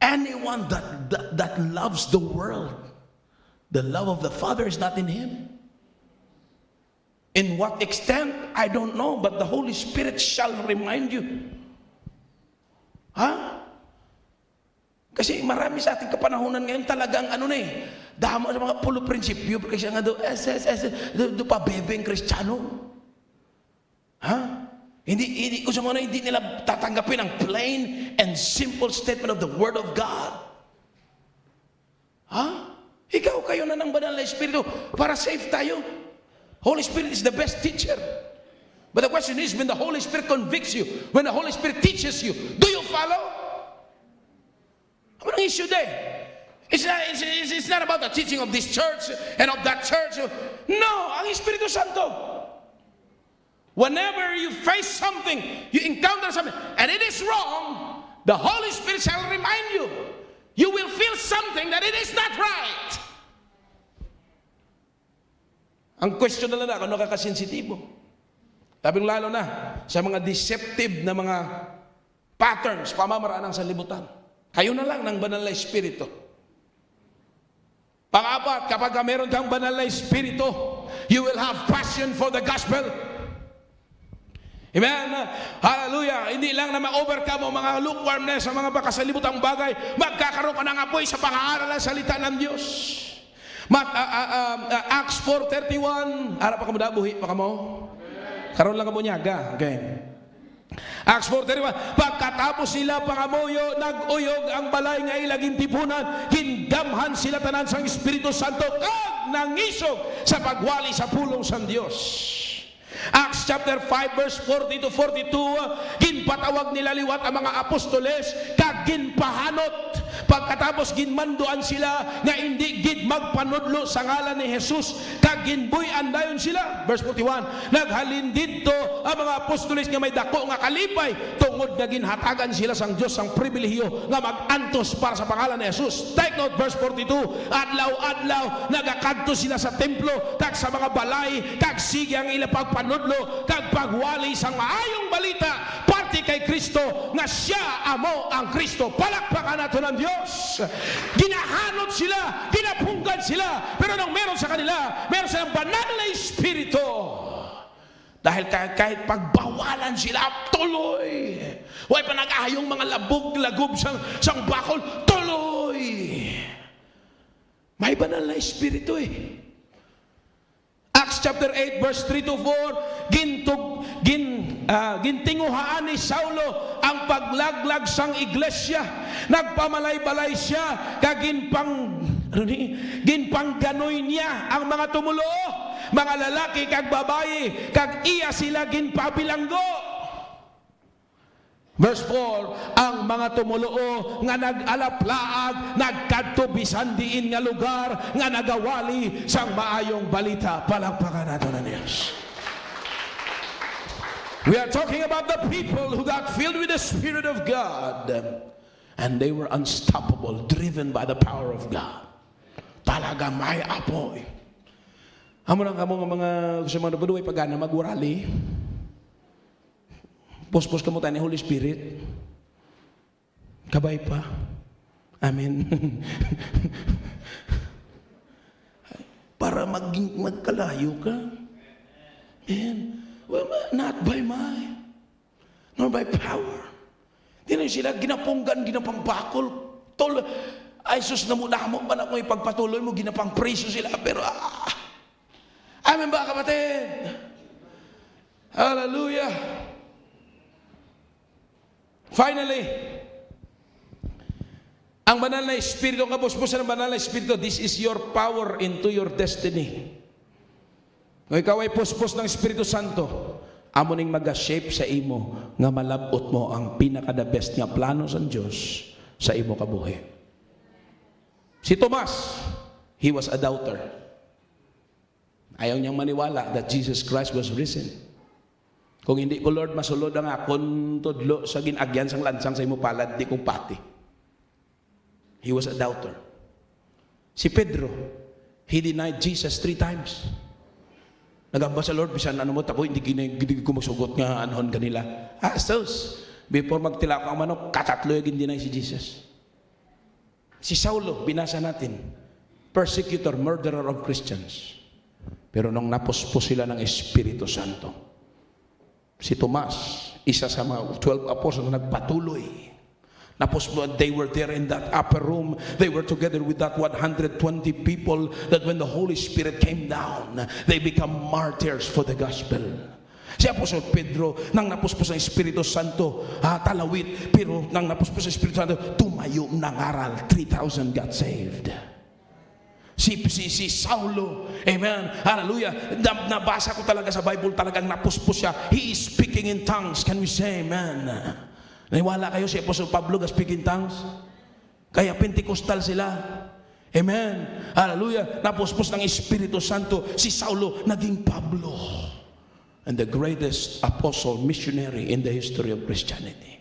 Anyone that loves the world, the love of the Father is not in him. In what extent, I don't know, but the Holy Spirit shall remind you. Ha? Kasi marami sa ating kapanahonan ngayon talagang damo sa mga pulo prinsipyo kasi nga do pa bebeng Kristiyano. Ha? Hindi ko sa mga hindi nila tatanggapin ang plain and simple statement of the Word of God. Ha? Ikaw kayo na ng banal na Espiritu para safe tayo. Holy Spirit is the best teacher. But the question is, when the Holy Spirit convicts you, when the Holy Spirit teaches you, do you follow? Ano ang issue there? It's not about the teaching of this church and of that church. No, ang Espiritu Santo. Whenever you face something, you encounter something, and it is wrong, the Holy Spirit shall remind you. You will feel something that it is not right. Ang question na lang kung ano kakasensitibo. Labing lalo na sa mga deceptive na mga patterns, pamamaraan ng sanlibutan. Kayo na lang ng banal na espiritu. Pang-apat, kapag meron kang banal na espiritu, you will have passion for the gospel. Amen? Hallelujah! Hindi lang na ma-overcome o mga lukewarmness sa mga bakasalibutang bagay, magkakaroon ka ng apoy sa pang-aaral ng salita ng Diyos. Acts 4:31. Harap pa ka mo da, buhi pa ka mo. Karoon lang ka mo nyaga. Okay. Acts 4:31. Pagkatapos sila pangamuyo, nag-uyog ang balay nga ilaging tipunan, gindamhan sila tanan sang Espiritu Santo kag nangisog sa pagwali sa pulong sang Dios. Acts chapter 5 verse 40 to 42, ginpatawag nila liwat ang mga apostoles, kag ginpahanot. Pagkatapos ginmanduan sila nga hindi gid magpanudlo sa ngalan ni Jesus, kag ginbuy-an dayon sila. Verse 41, naghalin didto ang mga apostoles nga may dako nga kalipay, tungod nga ginhatagan sila sang Dios sang pribilehiyo nga mag-antos para sa pangalan ni Jesus. Take note, verse 42, adlaw-adlaw nagakadto sila sa templo kag sa mga balay, kag sige ang ila pagpanudlo kag pagwali sang maayong balita parte kay Kristo nga siya amo ang Kristo. Palakpakan nato ng Diyos. Ginahanot sila, ginapunggan sila, pero nung meron sa kanila, meron silang banal na espiritu. Dahil kahit pagbawalan sila, tuloy. Huwag pa nag-ahayong mga labog-lagob sang bakol, tuloy. May banal na espiritu Acts chapter 8 verse 3 to 4, gintinguhaan ni Saulo ang paglaglag sang iglesia. Nagpamalay-balay siya, kag ginpangganoy niya ang mga tumulo, mga lalaki kag babayi, kag iya sila ginpabilanggo. Verse 4, ang mga tumuloo nga nag-alaplaag, nagkadto bisan diin nga lugar nga nagawali sang maayong balita. Palakpakan nato ng Diyos. We are talking about the people who got filled with the Spirit of God, and they were unstoppable, driven by the power of God. Talaga may apoy. Amo lang kamo nga mga gusto mga nabuduay pagana magurali. Pospos kamo tayo ni Holy Spirit. Kabay pa. Amen. Para magkalayo ka. Amen. Well, not by might, nor by power. Di na sila ginapunggan, ginapampakol. Ay sus na muna mo, man ako ipagpatuloy mo, ginapang preso sila. Pero, amen ba kapatid? Hallelujah. Finally, ang banal na espiritu, kapuspusan ng banal na espiritu, this is your power into your destiny. Kung ikaw ay puspos ng Espiritu Santo, amo ning mag-shape sa imo nga malabot mo ang pinaka-the best nga plano sa Diyos sa imo kabuhi. Si Tomas, he was a doubter. Ayaw niyang maniwala that Jesus Christ was risen. Kung hindi ko, Lord, masulod ang akon tudlo sa ginagyan sang lansang sa imo palad, di kong pati. He was a doubter. Si Pedro, he denied Jesus 3 times. Nagamba sa Lord, bisan ano mo, tapo, hindi ko magsugot nga anon kanila. Astos, before magtila ko ang manok, katatlo yung deny si Jesus. Si Saulo, binasa natin, persecutor, murderer of Christians. Pero nung napuspos sila ng Espiritu Santo, si Tomas, isa sa mga 12 apostles na nagpatuloy. They were there in that upper room. They were together with that 120 people that when the Holy Spirit came down, they become martyrs for the gospel. Si Apostol Pedro, nang napuspos ang Espiritu Santo, talawit, pero nang napuspos ang Espiritu Santo, tumayo ng aral, 3,000 got saved. Si Saulo, amen, hallelujah, nabasa ko talaga sa Bible, talagang napuspos siya. He is speaking in tongues. Can we say amen? Naniwala kayo si Apostol Pablo ga speaking tongues? Kaya Pentecostal sila. Amen. Hallelujah. Napuspos ng Espiritu Santo. Si Saulo naging Pablo. And the greatest apostle, missionary in the history of Christianity.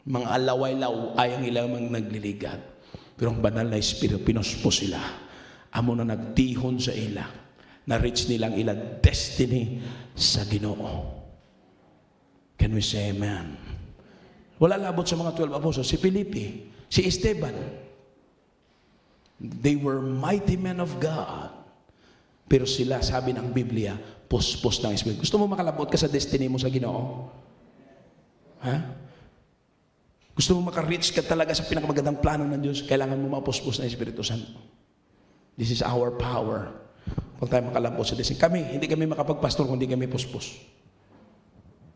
Mga alaway-law ayang ilamang nagliligad. Pero ang banal na Espiritu, pinuspos sila. Amo na nagtihon sa ila. Na-reach nilang ila destiny sa Ginoo. Can we say amen? Wala labot sa mga 12 apostles. Si Felipe, si Esteban. They were mighty men of God. Pero sila, sabi ng Biblia, puspos ng Espiritu. Gusto mo makalabot ka sa destiny mo sa Ginoo? Ha? Gusto mo makareach ka talaga sa pinakamagandang plano ng Diyos? Kailangan mo mapuspos ng Espiritu Santo. This is our power. Huwag tayo makalabot sa destiny. Hindi kami makapagpastor kung hindi kami puspos.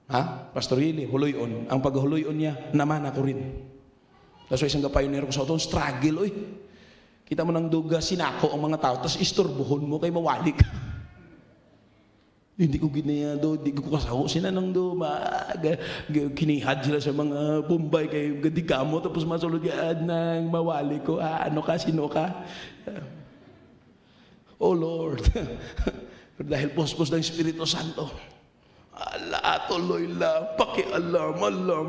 Ha? Pastor Hili, huluyon. Ang paghuloyon niya, naman ako rin. Kasi isang kapayonero ko sa auto, struggle, kita mo ng duga, sinako ang mga tao, tapos isturbuhon mo, kay mawali ka. Hindi ko ginaya do, hindi ko kasaho sila nang do, kinihad sila sa mga Bombay kay gandi kamo, tapos masulod yan ng mawali ko, ano ka, sino ka? Oh Lord, pero dahil pospos ng Espiritu Santo, ala, tuloy lang, pakialam,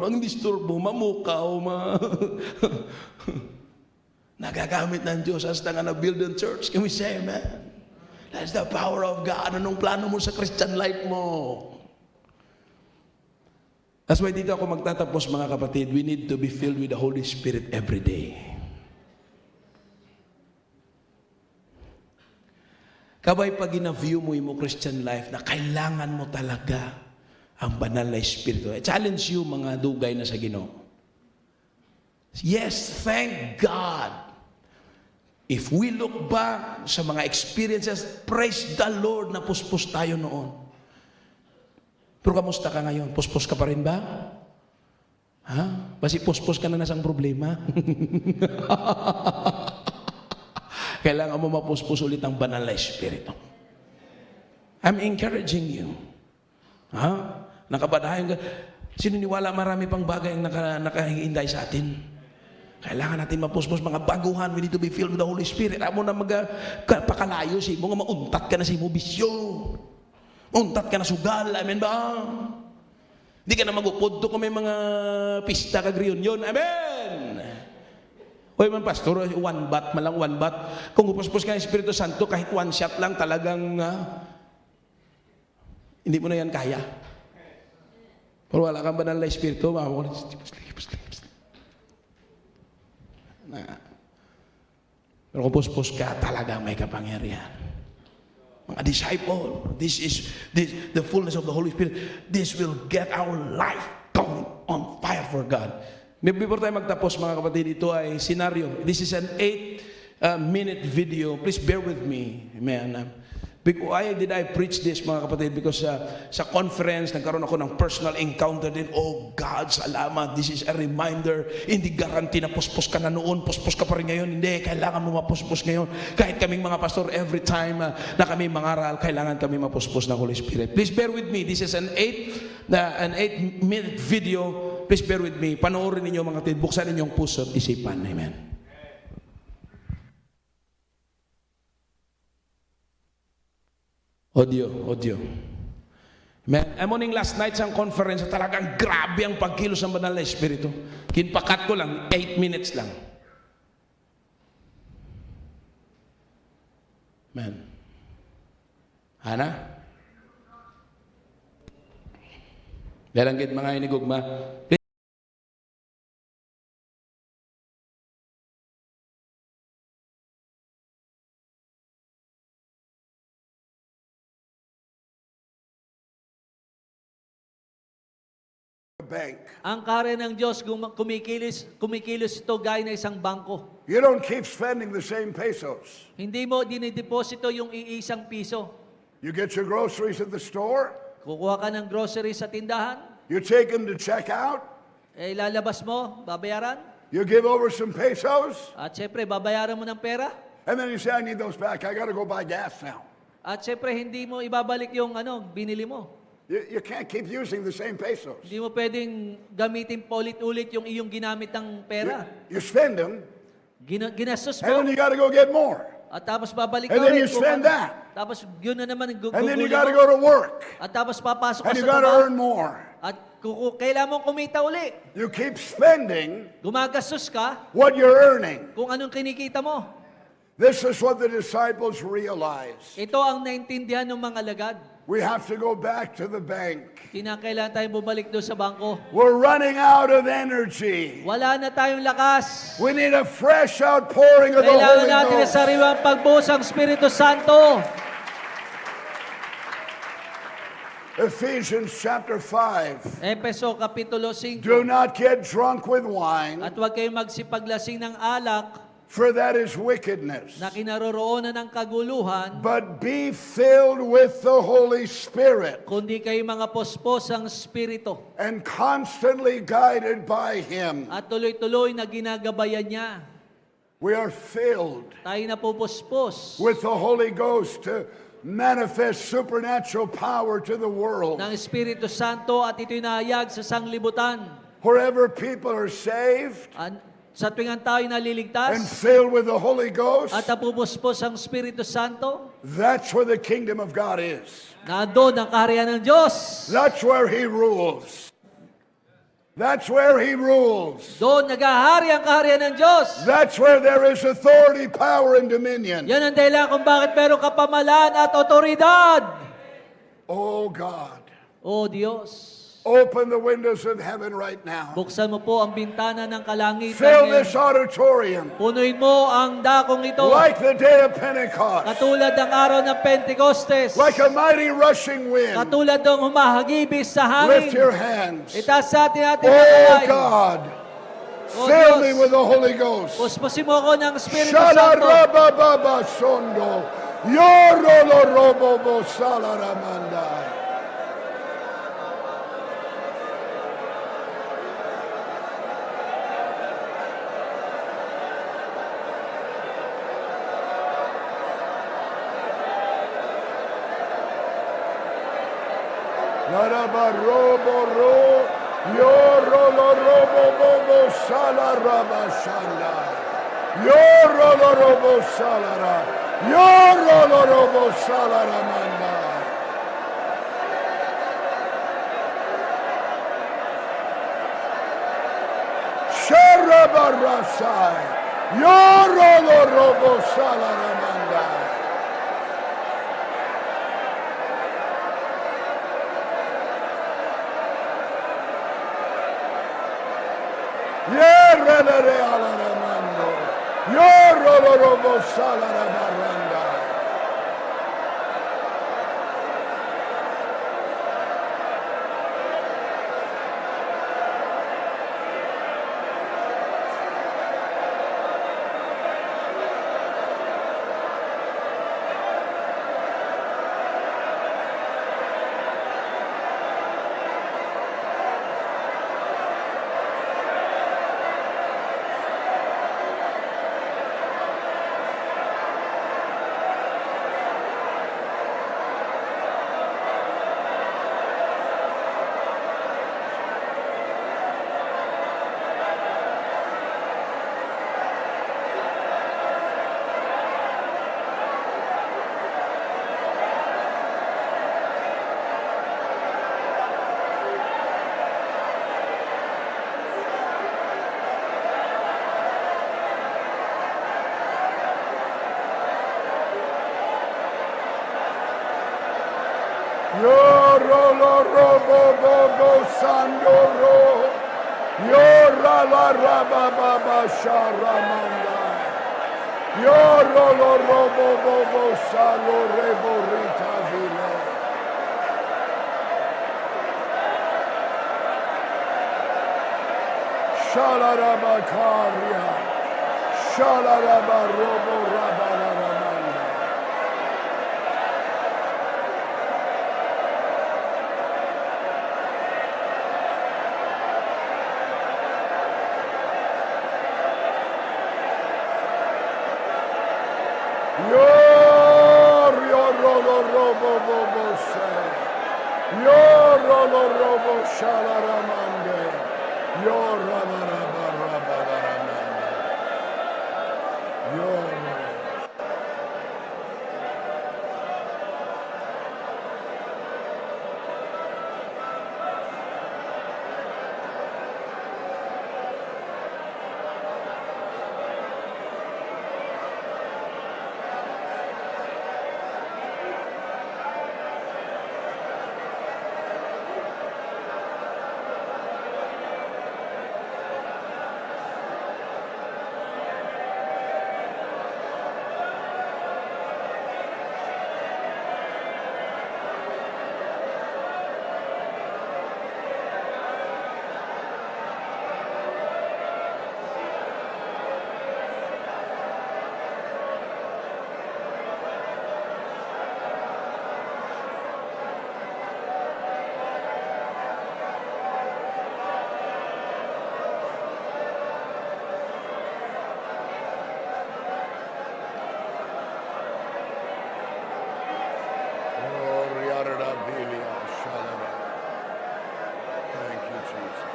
ang disturbo, mamukaw, nagagamit ng Diyos hasta nga na-build ang church. Can we say amen? That's the power of God. Anong plano mo sa Christian life mo? That's why dito ako magtatapos, mga kapatid. We need to be filled with the Holy Spirit every day. Kabay pag ina-view mo yung Christian life na kailangan mo talaga ang banal na Espiritu. I challenge you, mga dugay na sa Ginoo. Yes, thank God. If we look back sa mga experiences, praise the Lord na puspos tayo noon. Pero kamusta ka ngayon? Puspos ka pa rin ba? Ha? Basi puspos ka na nasang problema? Kailangan mo mapuspos ulit ang banal na Espiritu. I'm encouraging you. Ha? Nakabadahan ka. Sininiwala marami pang bagay ang nakahihintay sa atin. Kailangan natin mapuspos mga baguhan. We need to be filled with the Holy Spirit. Amo na magpakalayo si mo nga mauntat ka na si mo bisyo. Mauntat ka na sugal. Amen ba? Di ka na magupod to kung may mga pista kag reunion. Amen! Oy man pastor, one bat, malang one bat. Kung upuspos ka ng Espiritu Santo, kahit one shot lang talagang hindi mo na yan kaya. Pero wala kang banal na Espiritu, pero kung puspos ka, talagang may kapangyarihan. Mga disciple, this is the fullness of the Holy Spirit. This will get our life going on fire for God. Before tayo magtapos, mga kapatid, ito ay scenario. This is an 8-minute video. Please bear with me. Amen. Why did I preach this, mga kapatid? Because sa conference, nagkaroon ako ng personal encounter din. Oh God, salamat. This is a reminder. Hindi guarantee na puspos ka na noon, puspos ka pa rin ngayon. Hindi, kailangan mo mapuspos ngayon. Kahit kaming mga pastor, every time na kami mangaral, kailangan kami mapuspos ng Holy Spirit. Please bear with me. This is an 8-minute video. Please bear with me. Panoorin ninyo, mga kapatid. Buksan ninyong puso at isipan. Amen. Audio. Man, morning last night sa conference, talagang grabe ang pagkilos ng banal na Espiritu. Kinpakat ko lang, 8 minutes lang. Man. Hana? Dalanggit mga inigugma. Bank. Ang kare ng Diyos kumikilos ito gaya ng isang bangko. You don't keep spending the same pesos. Hindi mo dinideposito yung iisang piso. You get your groceries at the store. Kukuha ka ng grocery sa tindahan, You take them to check out. lalabas mo, babayaran, You give over some pesos. at syempre babayaran mo ng pera, And then you say, I need those back. I got to go buy gas now. at syempre hindi mo ibabalik yung binili mo. You can't keep using the same pesos. Hindi mo pwedeng gamitin paulit-ulit yung iyong ginamit ng pera. You spend them, Ginastos and then mo, you got to go get more. at tapos babalik And ka then rin you kung spend ano. that. Tapos yun na naman And then you got to gugulin go mo. to work. At tapos papasok ka And you sa got to trabaho. earn more. At kailangan mong kumita uli. You keep spending Gumagastos ka what you're earning. kung anong kinikita mo. This is what the disciples realized. Ito ang naintindihan ng mga alagad. We have to go back to the bank. Kinakailangan tayong bumalik doon sa bangko. We're running out of energy. Wala na tayong lakas. We need a fresh outpouring of the Kailangan Holy natin na Ghost. sariwang pagbuhos ng Espiritu Santo. Ephesians chapter 5. Efeso Kapitulo 5. Do not get drunk with wine, At huwag kayong magsipaglasing ng alak for that is wickedness. na kinaroroonan ng kaguluhan, But be filled with the Holy Spirit kundi kayo mga pospos ang Espiritu. and constantly guided by Him. At tuloy-tuloy na ginagabayan niya. We are filled Tayo na pupuspos with the Holy Ghost to manifest supernatural power to the world. ng Espiritu Santo at ito'y nahayag sa sanglibutan. Wherever people are saved Sa tuwing ang tao'y and naliligtas filled with the Holy Ghost, at napupuspos ang Espiritu Santo, that's where the kingdom of God is. nandoon ang kaharian ng Diyos. That's where He rules. That's where He rules. Doon nagahari ang kaharian ng Diyos. That's where there is authority, power, and dominion. Yan ang dahilan kung bakit meron kapamalaan at otoridad. Oh God, O Diyos, open the windows of heaven right now. buksan mo po ang bintana ng kalangitan Fill ngayon. this auditorium Punuin mo ang dakong ito. like the day of Pentecost, Katulad ng araw ng Pentecostes. like a mighty rushing wind. Katulad ng humahagibis sa Lift your hangin. hands. Itaas sa atin ating Oh mga kamay. God, O fill me Diyos, with the Holy Ghost. puspusin mo ako ng Espiritu Santo. Shalarabababa sondo. Yorolorobobo salaramandai. Larabaroboro. Yorolorobobo salarabashandai. Yorolorobo salara. Yorolorobo salaramandai. Sharabarasai. Yorolorobo salaramandai. Yerelere alaramando. Yorolorobo salarabarandai. Yorolorobobo sandoro. Yoralarababa sharamandai. Yorolorobobo saloreborita vile. Shalarabakaria. Shalarabarobo rabalaramanda. Yorolorobobo say. Yorolorobo shalaramande. Yorolarabarabararamande. Yorolorobo. Oh, Riarada Bilia Shalaba. Thank you, Jesus.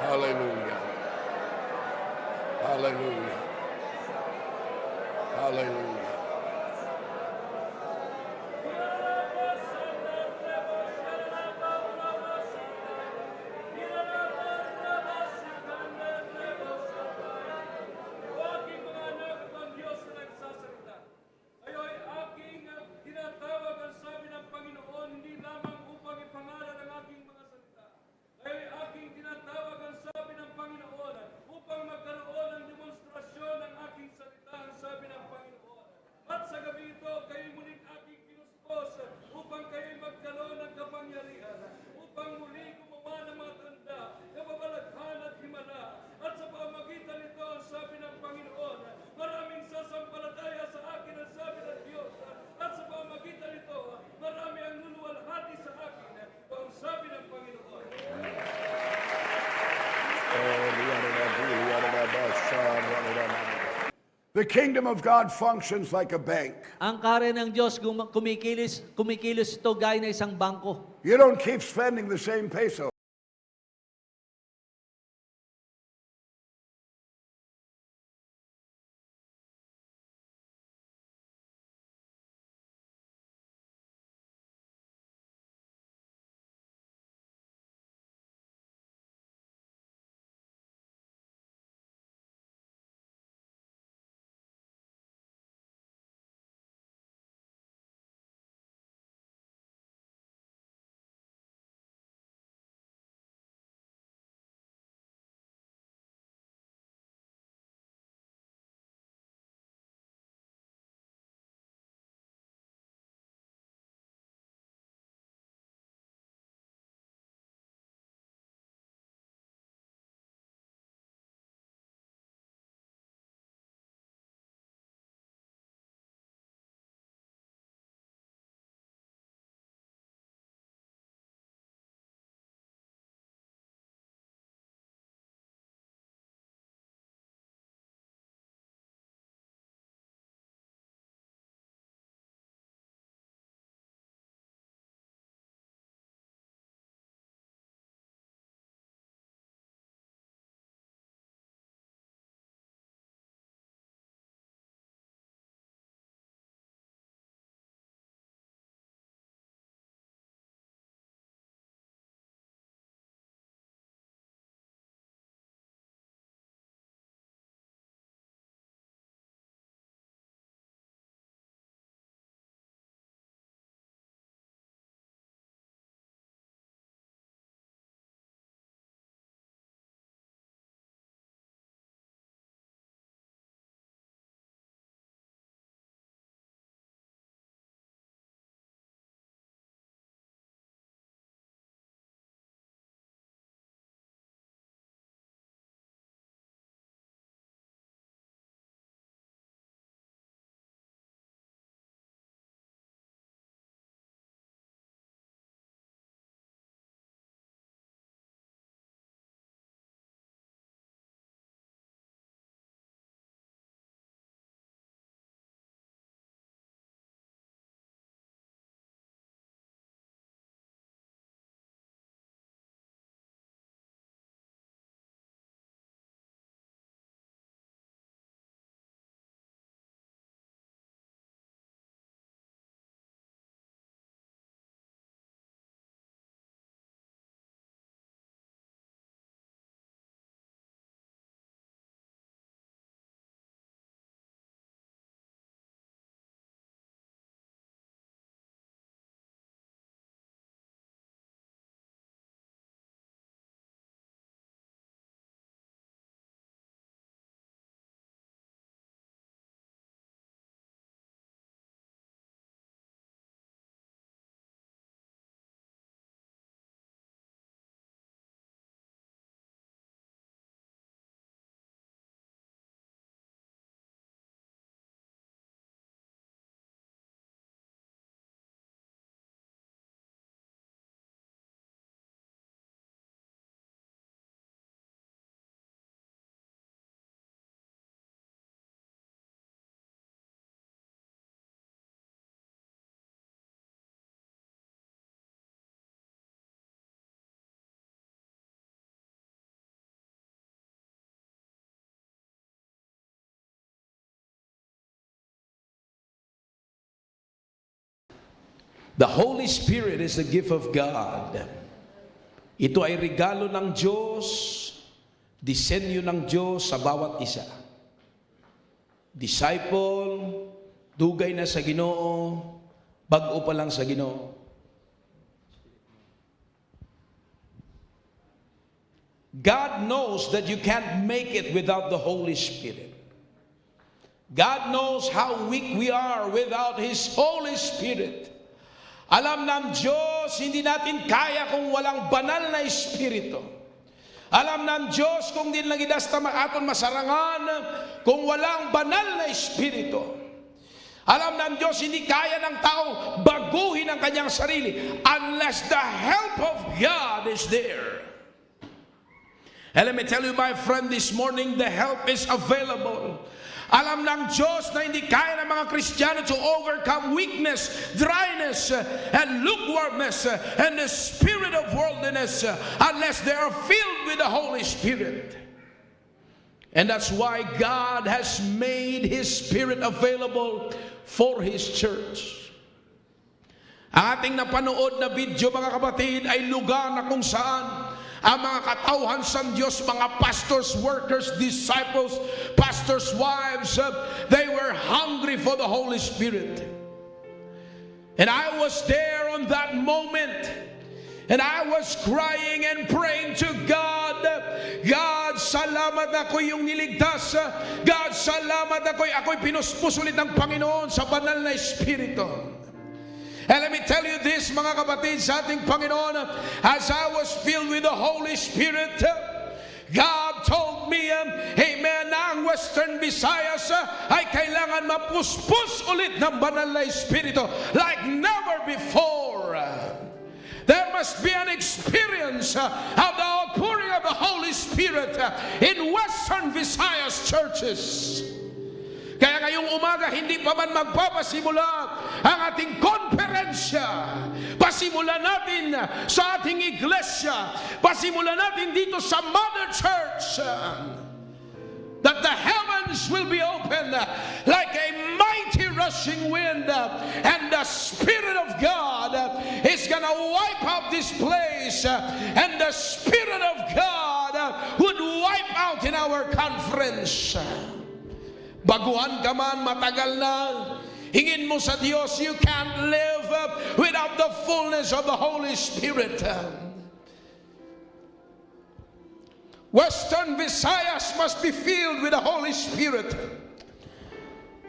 Hallelujah. Hallelujah. Hallelujah. O aking mga anak at ang Diyos na nagsasalita. Ayo'y aking tinatawag ang sabi ng Panginoon, hindi lamang upang ipangalan ang aking mga salita. Ayo'y aking tinatawag ang sabi ng Panginoon, upang magkaroon ng demonstrasyon ng aking salita, ang sabi ng Panginoon. At sa gabi ito, kayo muling aking pinuspos, upang kayo'y magkaroon ng kapangyarihan, upang muli gumawa ng mga tanda, kababalaghan at himala. At sa pamagitan nito, ang sabi ng Panginoon, maraming sasampalataya sa akin, ang sabi ng Diyos. At sa pamagitan nito, marami ang luluwalhati sa akin, ang sabi ng Panginoon. Oh, Riarada Bilia Shalaba. The kingdom of God functions like a bank. Ang kaharian ng Diyos kumikilos ito gaya ng isang bangko. You don't keep spending the same peso. The Holy Spirit is the gift of God. Ito ay regalo ng Diyos, disenyo ng Diyos sa bawat isa. Disciple, dugay na sa Ginoo, bag-o pa lang sa Ginoo. God knows that you can't make it without the Holy Spirit. God knows how weak we are without His Holy Spirit. Alam ng Diyos, hindi natin kaya kung walang banal na Espiritu. Alam ng Diyos kung di lang idasta makaton masarangan kung walang banal na Espiritu. Alam ng Diyos, hindi kaya ng taong baguhin ang kanyang sarili unless the help of God is there. And let me tell you, my friend, this morning the help is available. Alam ng Diyos na hindi kaya ng mga Kristiyano to overcome weakness, dryness, and lukewarmness, and the spirit of worldliness unless they are filled with the Holy Spirit. And that's why God has made His Spirit available for His church. Ang ating napanood na video, mga kapatid, ay lugar na kung saan ang mga katauhan sa Diyos, mga pastors, workers, disciples, pastors' wives, they were hungry for the Holy Spirit. And I was there on that moment, and I was crying and praying to God, God, salamat ako yung niligtas. God, salamat ako'y pinuspos ulit ng Panginoon sa banal na Espiritu. And let me tell you this, mga kapatid, sa ating Panginoon, as I was filled with the Holy Spirit, God told me, amen, na ang Western Visayas ay kailangan mapuspos ulit ng banal na Espiritu like never before. There must be an experience of the outpouring of the Holy Spirit in Western Visayas churches. Kaya ngayong umaga, hindi pa man magpapasimula ang ating konferensya. Pasimulan natin sa ating iglesia. Pasimulan natin dito sa Mother Church. That the heavens will be open like a mighty rushing wind. And the Spirit of God is going to wipe out this place. And the Spirit of God would wipe out in our conference. Baguhan ka man, matagal na, hingin mo sa Diyos, you can't live without the fullness of the Holy Spirit. Western Visayas must be filled with the Holy Spirit.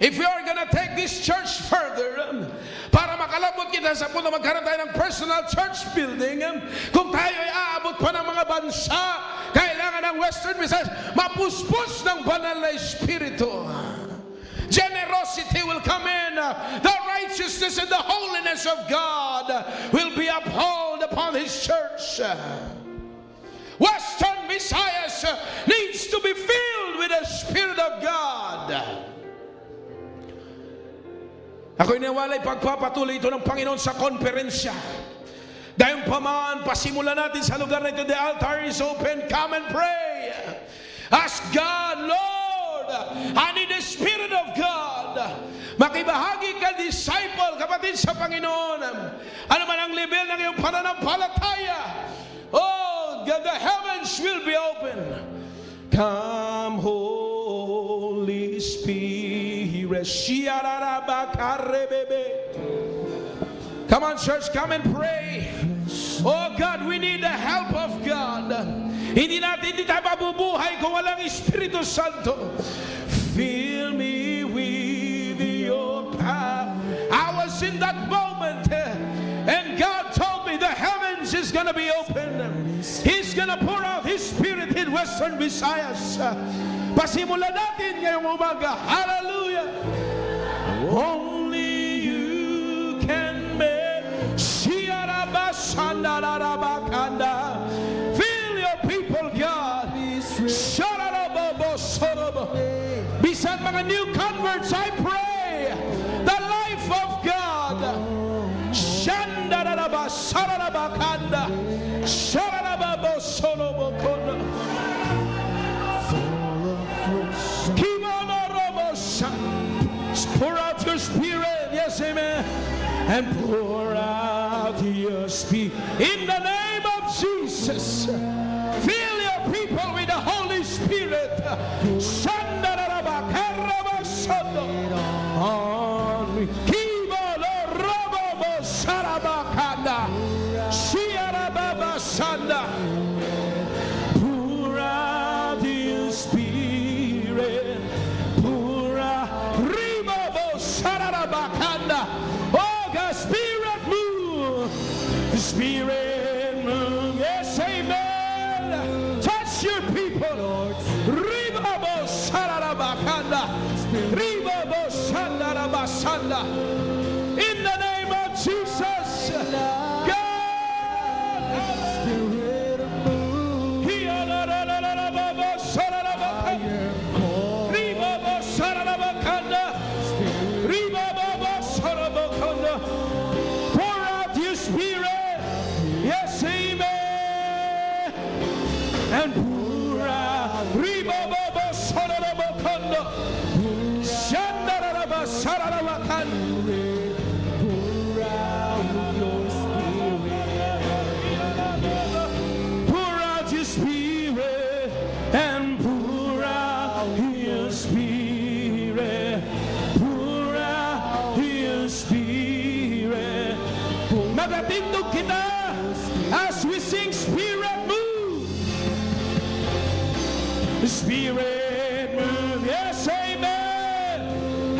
If we are going to take this church further, para makalabot kita sa punto magkaroon tayo ng personal church building, kung tayo ay aabot pa ng mga bansa, kailangan ng Western Visayas mapuspos ng banal na Espiritu. Generosity will come in. The righteousness and the holiness of God will be upheld upon His church. Western Visayas needs to be filled with the Spirit of God. Ako'y nawalay pagpapatuloy ito ng Panginoon sa konferensya. Dahil paman, pasimulan natin sa lugar na ito. The altar is open. Come and pray. Ask God, Lord, I need the Spirit of God. Makibahagi ka, disciple, kapatid sa Panginoon. Ano man ang level ng iyong pananampalataya. Oh, God, the heavens will be open. Come, Holy Spirit. Come on, church, come and pray. Oh God, we need the help of God. Hindi tayo mabubuhay kung walang Espiritu Santo. Fill me with your power. I was in that moment, and God told me the heavens is going to be open. He's going to pour out His Spirit in Western Visayas. Pasimulan natin ngayong umaga. Hallelujah. Only you can make. Fill your people, God. Bisan mga new converts, I pray the life of God. Pour out your Spirit, yes, amen, and pour out Shandarabakarabasondo. Kibolo robobo sarabakanda. Shiarababasanda. Pour out your spirit. Pour out. Ribobo sarabakanda. Oh God, spirit move. Spirit move. Yes, amen. Touch your people, Lord. Ribobo sarabakanda. Ribobo sandarabasanda. In the name of Jesus. God. Pour out your spirit. Yes, amen. And pour out. Ribobo sarabakanda. Shandarabba sarabakanda. Pour out your spirit and pour out your spirit. Pour out your spirit. Magatindog kita as we sing Spirit Move. Spirit Move. Yes, amen.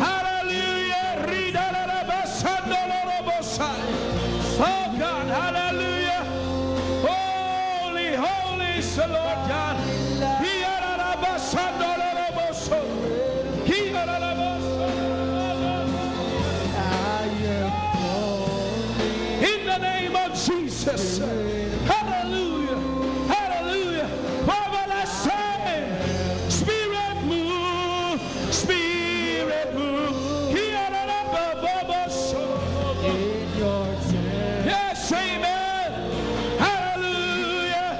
Hallelujah. Ridalabasandalabosai. Oh God, hallelujah. Holy, holy is the Lord God. Hiarabasandalaboso. In the name of Jesus. Hallelujah. Hallelujah. Marvelous time. Spirit move. Spirit move. Yes, amen. Hallelujah.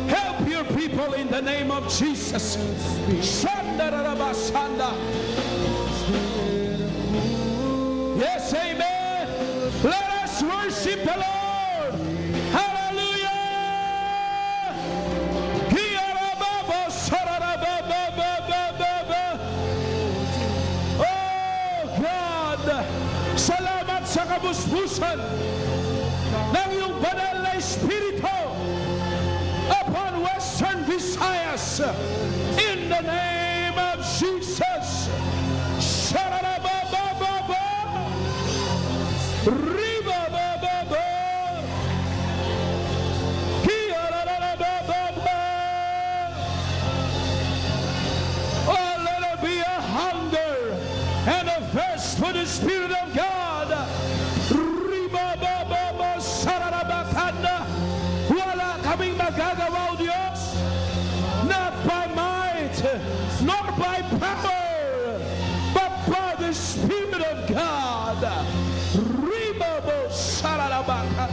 Help your people in the name of Jesus. Shandarabasanda. Yes, amen. Let us worship the Lord. Hallelujah. Oh God, salamat sa kabusbusan ng iyong banal na Espiritu upon Western Visayas. In the name of Jesus. Sharabababa. Ribababa. Kiarabababa. Oh, let it be a hunger and a thirst for the Spirit of God. Ribababa. Sarabakanda. Wala kaming magagawa, O Diyos. Not by might, nor by power, but by the Spirit of God. Rimabo sararabaka.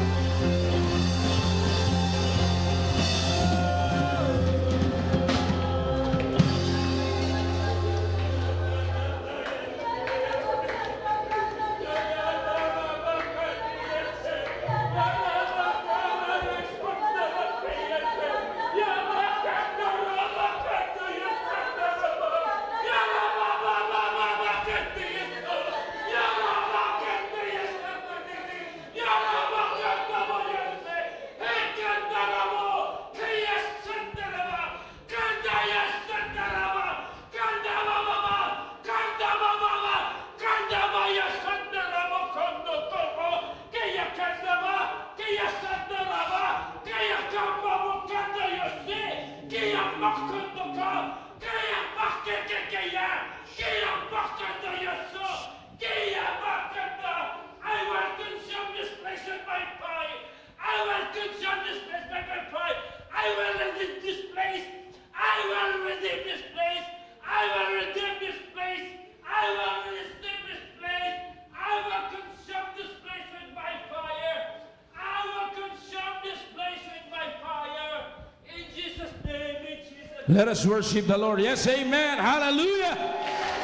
Let us worship the Lord. Yes, amen. Hallelujah.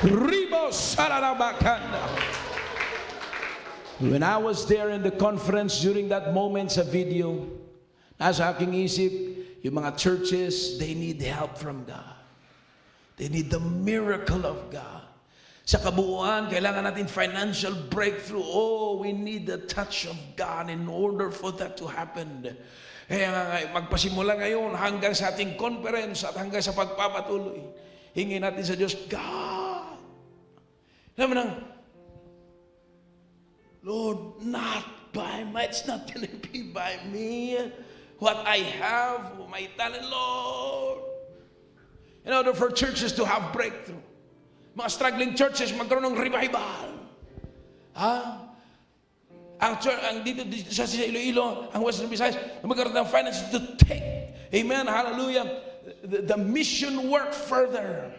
Ribo sararabakanda. When I was there in the conference during that moment sa video, nasa aking isip, yung mga churches, they need help from God. They need the miracle of God. Sa kabuuan, kailangan natin financial breakthrough. Oh, we need the touch of God in order for that to happen. Kaya nga, magpasimula ngayon hanggang sa ating conference at hanggang sa pagpapatuloy. Hingin natin sa Diyos, God. Alam mo nang, Lord, not by my, it's not going to be by me. What I have, my talent, Lord. In order for churches to have breakthrough. Mga struggling churches, magkaroon ng revival. Ang dito sa Iloilo, ang Western Visayas, magkaroon ng finances to take. Amen, hallelujah. The mission work further.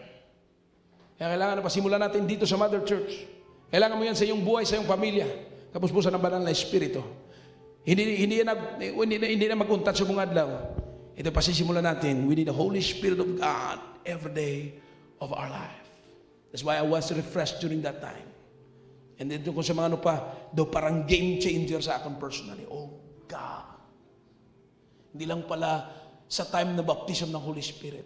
Kaya kailangan na pasimulan natin dito sa Mother Church. Kailangan mo yan sa iyong buhay, sa iyong pamilya. Kapuspusan ng banal na Espiritu. Hindi na mag-untat sa mga adlaw. Ito pasisimulan natin. We need the Holy Spirit of God every day of our life. That's why I was refreshed during that time. And then kung sa mga daw parang game changer sa akin personally. Oh God. Hindi lang pala sa time na baptism ng Holy Spirit.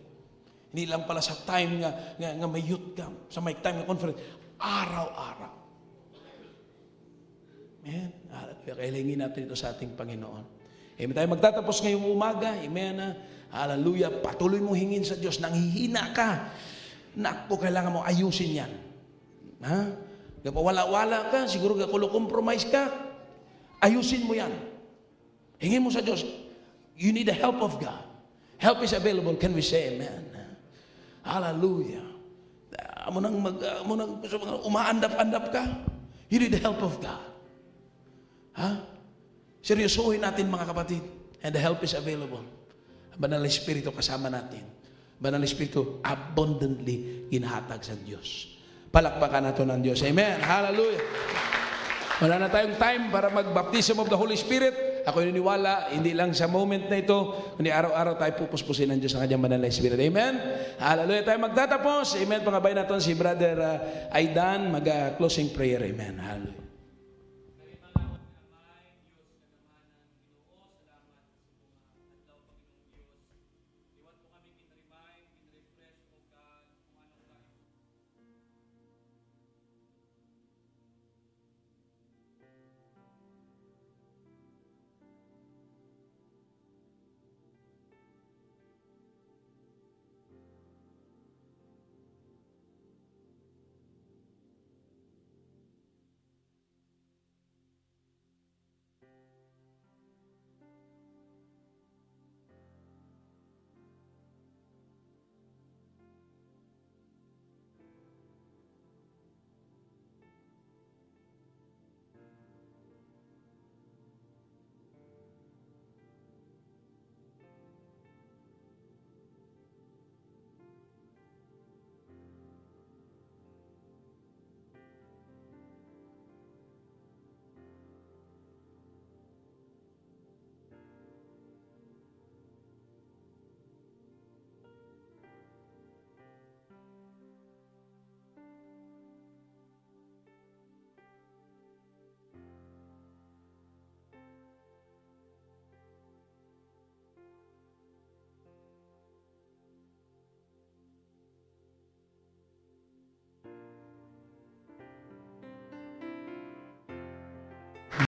Hindi lang pala sa time nga may youth camp, sa may time na conference. Araw-araw. Amen. Kailingin natin ito sa ating Panginoon. Amen. Tayo magtatapos ngayong umaga. Amen. Hallelujah. Patuloy mong hingin sa Diyos. Nanghihina ka. Naku, kailangan mo ayusin yan. Ha? Kapawala-wala ka, siguro kakulo-compromise ka. Ayusin mo yan. Hingin mo sa Diyos. You need the help of God. Help is available. Can we say amen? Hallelujah. Umaandap-andap ka. You need the help of God. Ha? Seryosohin natin mga kapatid. And the help is available. Banal na Espiritu kasama natin. Banal na Espiritu abundantly inahatag sa Diyos. Palakpakan natin ng Diyos. Amen. Hallelujah. Wala na tayong time para mag-baptism of the Holy Spirit. Ako naniniwala, hindi lang sa moment na ito, kundi araw-araw tayo pupuspusin ng Diyos sa kanyang banal na Espiritu. Amen. Hallelujah. Tayo magtatapos. Amen. Pangabay natin si Brother Aidan, mag-closing prayer. Amen. Hallelujah.